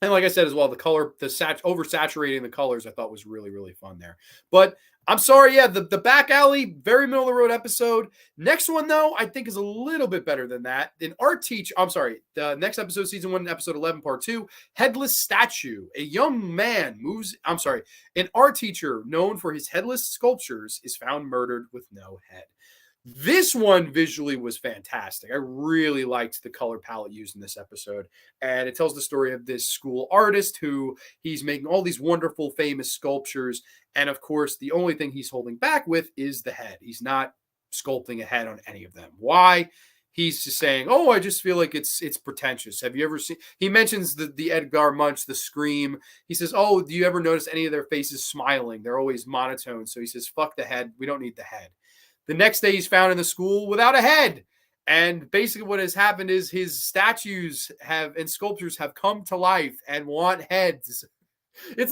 Speaker 1: And like I said as well, the color, oversaturating the colors, I thought was really, really fun there. But I'm sorry, yeah, the back alley, very middle of the road episode. Next one, though, I think is a little bit better than that. The next episode, season 1, episode 11, part 2, Headless Statue. A young man an art teacher known for his headless sculptures is found murdered with no head. This one visually was fantastic. I really liked the color palette used in this episode. And it tells the story of this school artist who he's making all these wonderful, famous sculptures. And of course, the only thing he's holding back with is the head. He's not sculpting a head on any of them. Why? He's just saying, oh, I just feel like it's pretentious. Have you ever seen, he mentions the Edgar Munch, the Scream. He says, oh, do you ever notice any of their faces smiling? They're always monotone. So he says, fuck the head. We don't need the head. The next day, he's found in the school without a head. And basically what has happened is his statues and sculptures have come to life and want heads. It's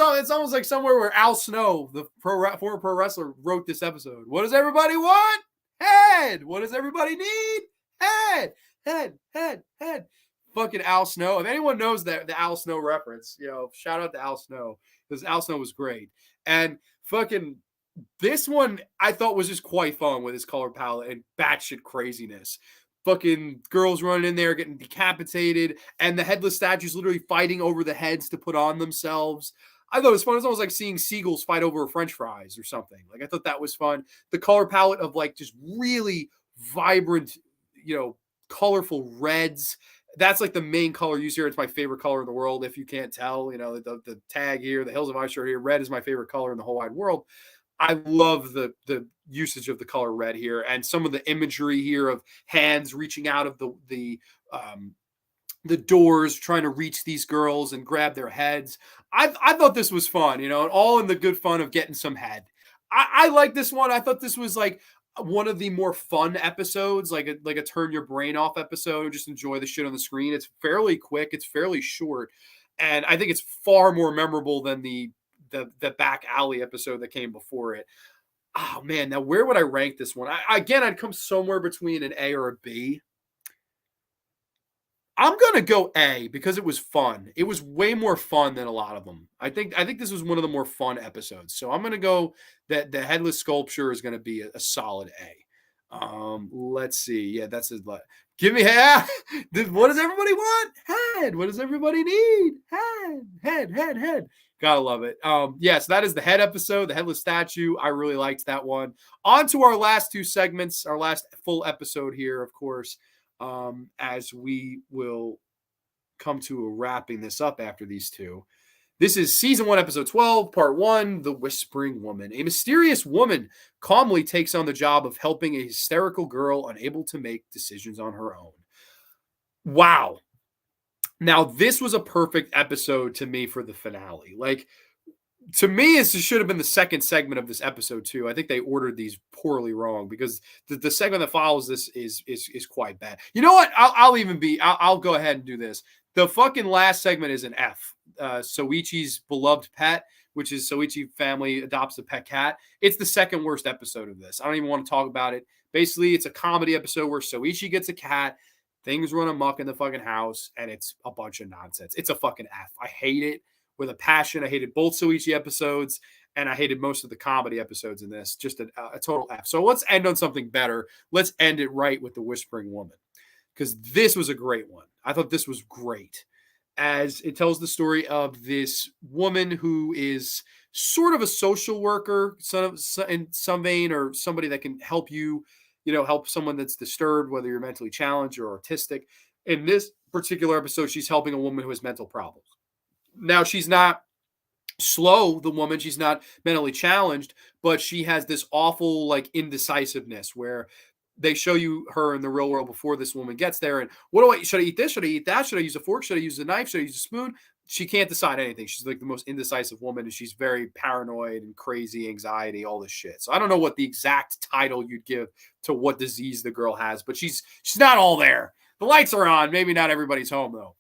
Speaker 1: almost like somewhere where Al Snow, the former pro wrestler, wrote this episode. What does everybody want? Head. What does everybody need? Head. Head. Fucking Al Snow. If anyone knows the Al Snow reference, shout out to Al Snow, because Al Snow was great. And fucking this one I thought was just quite fun with his color palette and batshit craziness. Fucking girls running in there getting decapitated, and the headless statues literally fighting over the heads to put on themselves. I thought it was fun. It was almost like seeing seagulls fight over French fries or something. Like I thought that was fun. The color palette of like just really vibrant, colorful reds. That's like the main color used here. It's my favorite color in the world. If you can't tell, the tag here, the Hills of Ice shirt here, red is my favorite color in the whole wide world. I love the usage of the color red here, and some of the imagery here of hands reaching out of the doors, trying to reach these girls and grab their heads. I thought this was fun, and all in the good fun of getting some head. I like this one. I thought this was like one of the more fun episodes, like a turn your brain off episode. Just enjoy the shit on the screen. It's fairly quick. It's fairly short, and I think it's far more memorable than the back alley episode that came before it. Oh man, now where would I rank this one? I'd come somewhere between an A or a B. I'm gonna go A because it was fun. It was way more fun than a lot of them. I think this was one of the more fun episodes. So I'm gonna go that the headless sculpture is gonna be a solid A. Let's see. Yeah, that's it. Give me head. What does everybody want? Head. What does everybody need? Head. Gotta love it. So that is the head episode, the headless statue. I really liked that one. On to our last two segments, our last full episode here, of course, as we will come to wrapping this up after these two. This is season 1, episode 12, part 1, The Whispering Woman. A mysterious woman calmly takes on the job of helping a hysterical girl unable to make decisions on her own. Wow. Now, this was a perfect episode to me for the finale. Like, to me, this should have been the second segment of this episode, too. I think they ordered these poorly wrong because the segment that follows this is quite bad. You know what? I'll go ahead and do this. The fucking last segment is an F. Soichi's beloved pet, which is Soichi family adopts a pet cat. It's the second worst episode of this. I don't even want to talk about it. Basically, it's a comedy episode where Soichi gets a cat. Things run amok in the fucking house, and it's a bunch of nonsense. It's a fucking F. I hate it with a passion. I hated both Soichi episodes, and I hated most of the comedy episodes in this. Just a total F. So let's end on something better. Let's end it right with The Whispering Woman, because this was a great one. I thought this was great. as it tells the story of this woman who is sort of a social worker, in some vein, or somebody that can help you, help someone that's disturbed, whether you're mentally challenged or autistic. In this particular episode, she's helping a woman who has mental problems. Now, she's not slow, the woman, she's not mentally challenged, but she has this awful like indecisiveness where they show you her in the real world before this woman gets there. And what do I should I eat this? Should I eat that? Should I use a fork? Should I use a knife? Should I use a spoon? She can't decide anything. She's like the most indecisive woman, and she's very paranoid and crazy, anxiety, all this shit. So I don't know what the exact title you'd give to what disease the girl has, but she's not all there. The lights are on. Maybe not everybody's home though.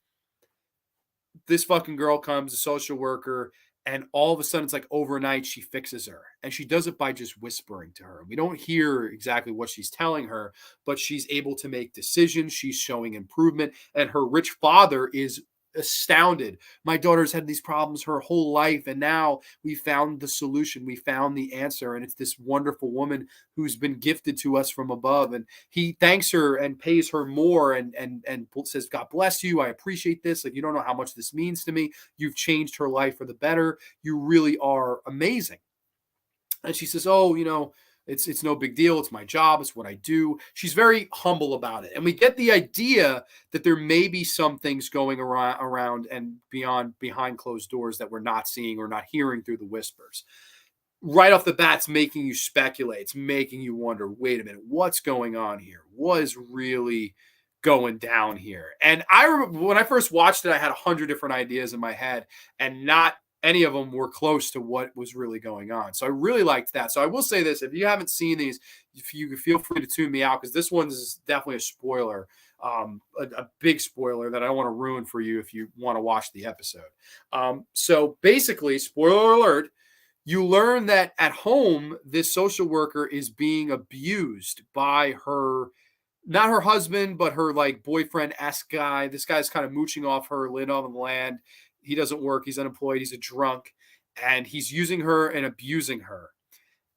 Speaker 1: This fucking girl comes, a social worker, and all of a sudden it's like overnight she fixes her, and she does it by just whispering to her. We don't hear exactly what she's telling her, but she's able to make decisions. She's showing improvement, and her rich father is astounded. My daughter's had these problems her whole life, and now we found the solution. We found the answer, and it's this wonderful woman who's been gifted to us from above. And he thanks her and pays her more, and says, God bless you, I appreciate this, like, you don't know how much this means to me. You've changed her life for the better. You really are amazing. And she says, oh, it's no big deal. It's my job. It's what I do. She's very humble about it. And we get the idea that there may be some things going around and behind closed doors that we're not seeing or not hearing through the whispers. Right off the bat, it's making you speculate. It's making you wonder, wait a minute, what's going on here? What is really going down here? And I remember when I first watched it, I had 100 different ideas in my head, and not any of them were close to what was really going on. So I really liked that. So I will say this, if you haven't seen these, if you feel free to tune me out, because this one is definitely a spoiler, a big spoiler that I don't want to ruin for you if you want to watch the episode. So basically, spoiler alert, you learn that at home, this social worker is being abused by not her husband, but her like boyfriend-esque guy. This guy's kind of mooching off her, living on the land. He doesn't work. He's unemployed. He's a drunk, and he's using her and abusing her.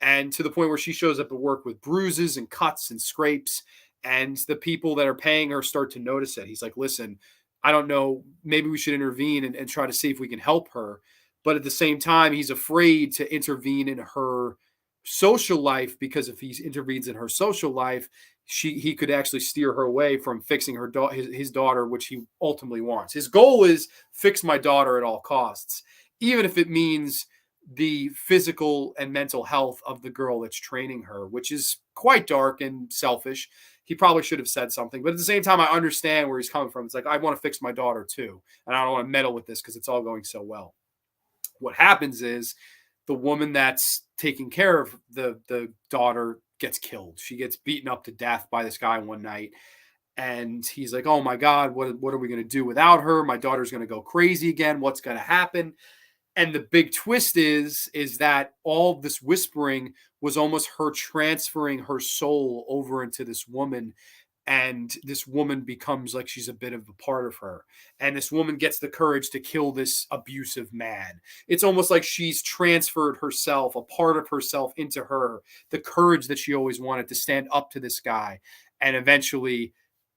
Speaker 1: And to the point where she shows up at work with bruises and cuts and scrapes. And the people that are paying her start to notice it. He's like, listen, I don't know, maybe we should intervene and try to see if we can help her. But at the same time, he's afraid to intervene in her social life, because if he intervenes in her social life, he could actually steer her away from fixing his daughter, which he ultimately wants. His goal is fix my daughter at all costs, even if it means the physical and mental health of the girl that's training her, which is quite dark and selfish. He probably should have said something, but at the same time, I understand where he's coming from. It's like, I want to fix my daughter too, and I don't want to meddle with this because it's all going so well. What happens is the woman that's taking care of the daughter gets killed. She gets beaten up to death by this guy one night. And he's like, oh my God, what are we going to do without her? My daughter's going to go crazy again. What's going to happen? And the big twist is that all this whispering was almost her transferring her soul over into this woman. And this woman becomes like she's a bit of a part of her. And this woman gets the courage to kill this abusive man. It's almost like she's transferred herself, a part of herself, into her, the courage that she always wanted to stand up to this guy. And eventually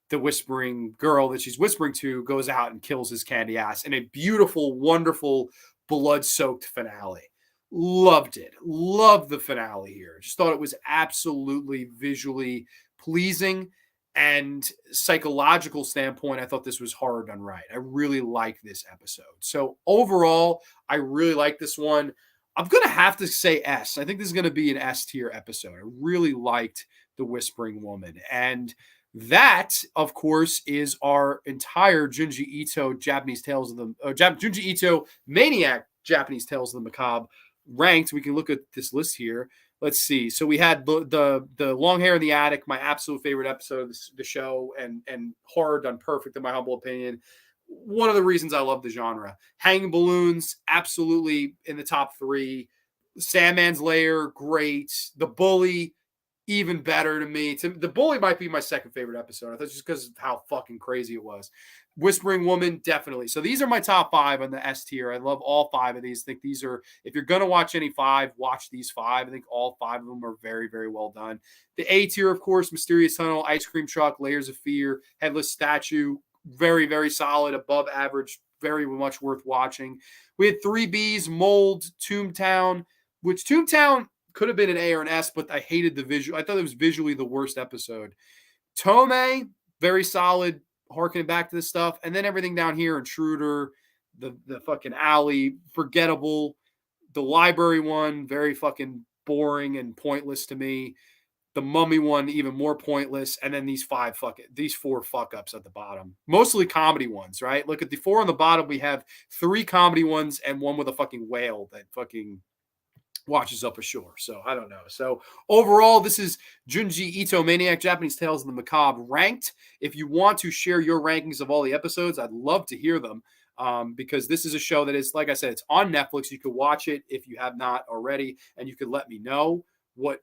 Speaker 1: the whispering girl that she's whispering to goes out and kills his candy ass in a beautiful, wonderful, blood-soaked finale. Loved it. Loved the finale here. Just thought it was absolutely visually pleasing. And psychological standpoint, I thought this was horror done right. I really like this episode. So overall, I really like this one. I'm going to have to say S. I think this is going to be an S tier episode. I really liked The Whispering Woman. And that, of course, is our entire Junji Ito Japanese Tales of the Junji Ito Maniac Japanese Tales of the Macabre ranked. We can look at this list here. Let's see. So we had the long hair in the attic, my absolute favorite episode of the show, and horror done perfect in my humble opinion. One of the reasons I love the genre. Hanging Balloons, absolutely in the top 3. Sandman's Lair, great. The Bully, even better to me. The Bully might be my second favorite episode. I thought just because of how fucking crazy it was. Whispering Woman, definitely. So these are my top 5 on the S tier. I love all 5 of these. I think these are, if you're going to watch any 5, watch these 5. I think all 5 of them are very, very well done. The A tier, of course, Mysterious Tunnel, Ice Cream Truck, Layers of Fear, Headless Statue, very, very solid, above average very much worth watching. We had 3Bs, Mold, Toontown, which Toontown could have been an A or an S, but I hated the visual. I thought it was visually the worst episode. Tomei, very solid, harkening back to this stuff. And then everything down here, Intruder, the fucking alley, forgettable. The library one, very fucking boring and pointless to me. The mummy one, even more pointless. And then these four fuck ups at the bottom. Mostly comedy ones, right? Look at the 4 on the bottom. We have 3 comedy ones and one with a fucking whale that fucking watches up ashore. So I don't know. So overall, this is Junji Ito, Maniac Japanese Tales of the Macabre ranked. If you want to share your rankings of all the episodes, I'd love to hear them. Because this is a show that is, like I said, it's on Netflix. You could watch it if you have not already, and you could let me know what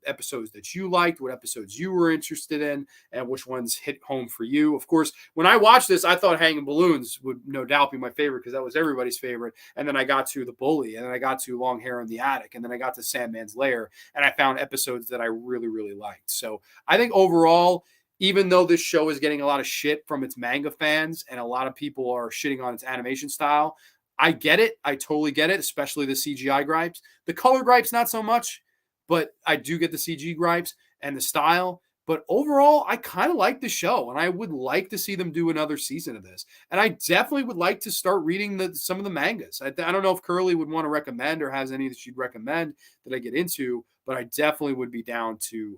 Speaker 1: episodes that you liked, what episodes you were interested in, and which ones hit home for you. Of course, when I watched this, I thought Hanging Balloons would no doubt be my favorite because that was everybody's favorite. And then I got to The Bully, and then I got to Long Hair in the Attic, and then I got to Sandman's Lair, and I found episodes that I really, really liked. So I think overall, even though this show is getting a lot of shit from its manga fans and a lot of people are shitting on its animation style, I get it. I totally get it, especially the CGI gripes. The color gripes, not so much. But I do get the CG gripes and the style. But overall, I kind of like the show, and I would like to see them do another season of this. And I definitely would like to start reading some of the mangas. I don't know if Curly would want to recommend or has any that she'd recommend that I get into, but I definitely would be down to,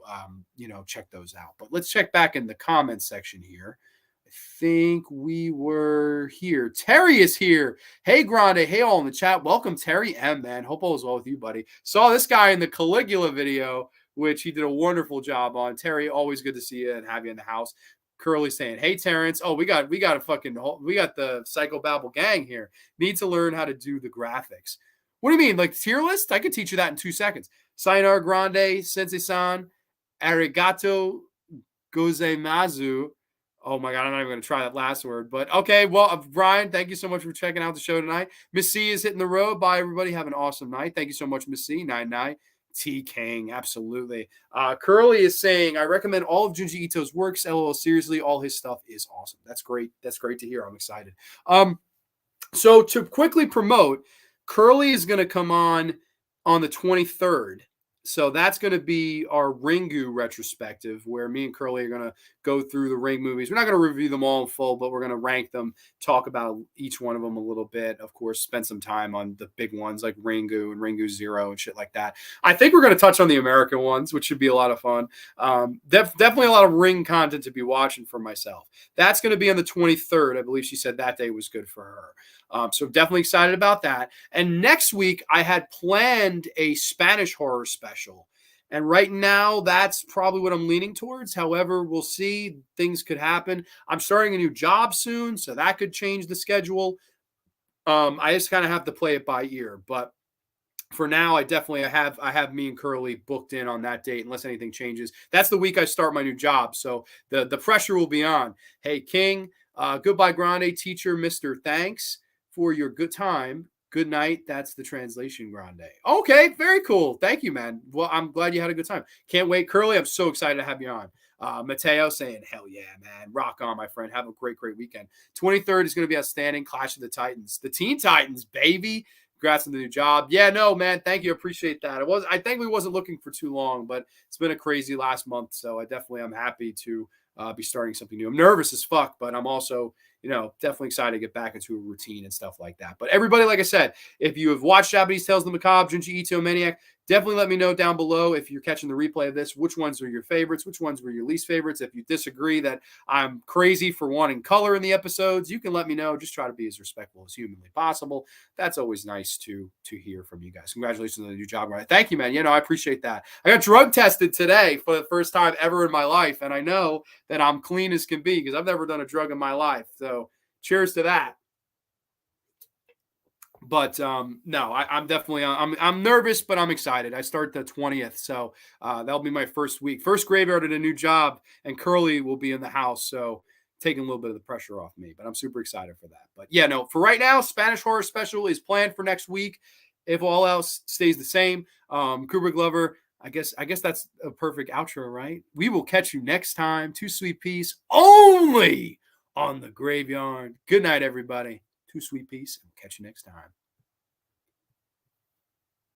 Speaker 1: check those out. But let's check back in the comments section here. I think we were here. Terry is here. Hey, Grande. Hey, all in the chat. Welcome, Terry M, man. Hope all is well with you, buddy. Saw this guy in the Caligula video, which he did a wonderful job on. Terry, always good to see you and have you in the house. Curly saying, hey, Terrence. Oh, we got the Psychobabble gang here. Need to learn how to do the graphics. What do you mean? Like tier list? I could teach you that in 2 seconds. Sayonara Grande, Sensei-san, arigato gozaimasu. Oh my God, I'm not even going to try that last word. But okay, well, Brian, thank you so much for checking out the show tonight. Miss C is hitting the road. Bye, everybody. Have an awesome night. Thank you so much, Miss C. 99. T King, absolutely. Curly is saying, I recommend all of Junji Ito's works. LOL, seriously, all his stuff is awesome. That's great. That's great to hear. I'm excited. So to quickly promote, Curly is going to come on the 23rd. So that's going to be our Ringu retrospective where me and Curly are going to go through the Ring movies. We're not going to review them all in full, but we're going to rank them, talk about each one of them a little bit. Of course, spend some time on the big ones like Ringu and Ringu Zero and shit like that. I think we're going to touch on the American ones, which should be a lot of fun. Definitely a lot of Ring content to be watching for myself. That's going to be on the 23rd. I believe she said that day was good for her. So definitely excited about that. And next week, I had planned a Spanish horror special. And right now, that's probably what I'm leaning towards. However, we'll see. Things could happen. I'm starting a new job soon, so that could change the schedule. I just kind of have to play it by ear. But for now, I have me and Curly booked in on that date unless anything changes. That's the week I start my new job. So the pressure will be on. Hey, King, goodbye, Grande, teacher, Mr. Thanks for your good time. Good night. That's the translation, Grande. Okay, very cool. Thank you, man. Well, I'm glad you had a good time. Can't wait. Curly, I'm so excited to have you on. Mateo saying, hell yeah, man. Rock on, my friend. Have a great, great weekend. 23rd is going to be outstanding. Clash of the Titans. The Teen Titans, baby. Congrats on the new job. Yeah, no, man. Thank you. Appreciate that. I think we wasn't looking for too long, but it's been a crazy last month. So I'm happy to be starting something new. I'm nervous as fuck, but I'm also, definitely excited to get back into a routine and stuff like that. But everybody, like I said, if you have watched Japanese Tales of the Macabre, Junji Ito, Maniac, definitely let me know down below if you're catching the replay of this, which ones are your favorites, which ones were your least favorites. If you disagree that I'm crazy for wanting color in the episodes, you can let me know. Just try to be as respectful as humanly possible. That's always nice to hear from you guys. Congratulations on the new job, right? Thank you, man. I appreciate that. I got drug tested today for the first time ever in my life, and I know that I'm clean as can be because I've never done a drug in my life. So cheers to that. But no, I'm definitely I'm nervous, but I'm excited. I start the 20th, so that'll be my first week, first graveyard at a new job, and Curly will be in the house, so taking a little bit of the pressure off me. But I'm super excited for that. But yeah, no, for right now, Spanish horror special is planned for next week. If all else stays the same, Kubrick Glover. I guess that's a perfect outro, right? We will catch you next time. 2 Sweet Peas only on the graveyard. Good night, everybody. Too sweet peace, and we'll catch you next time.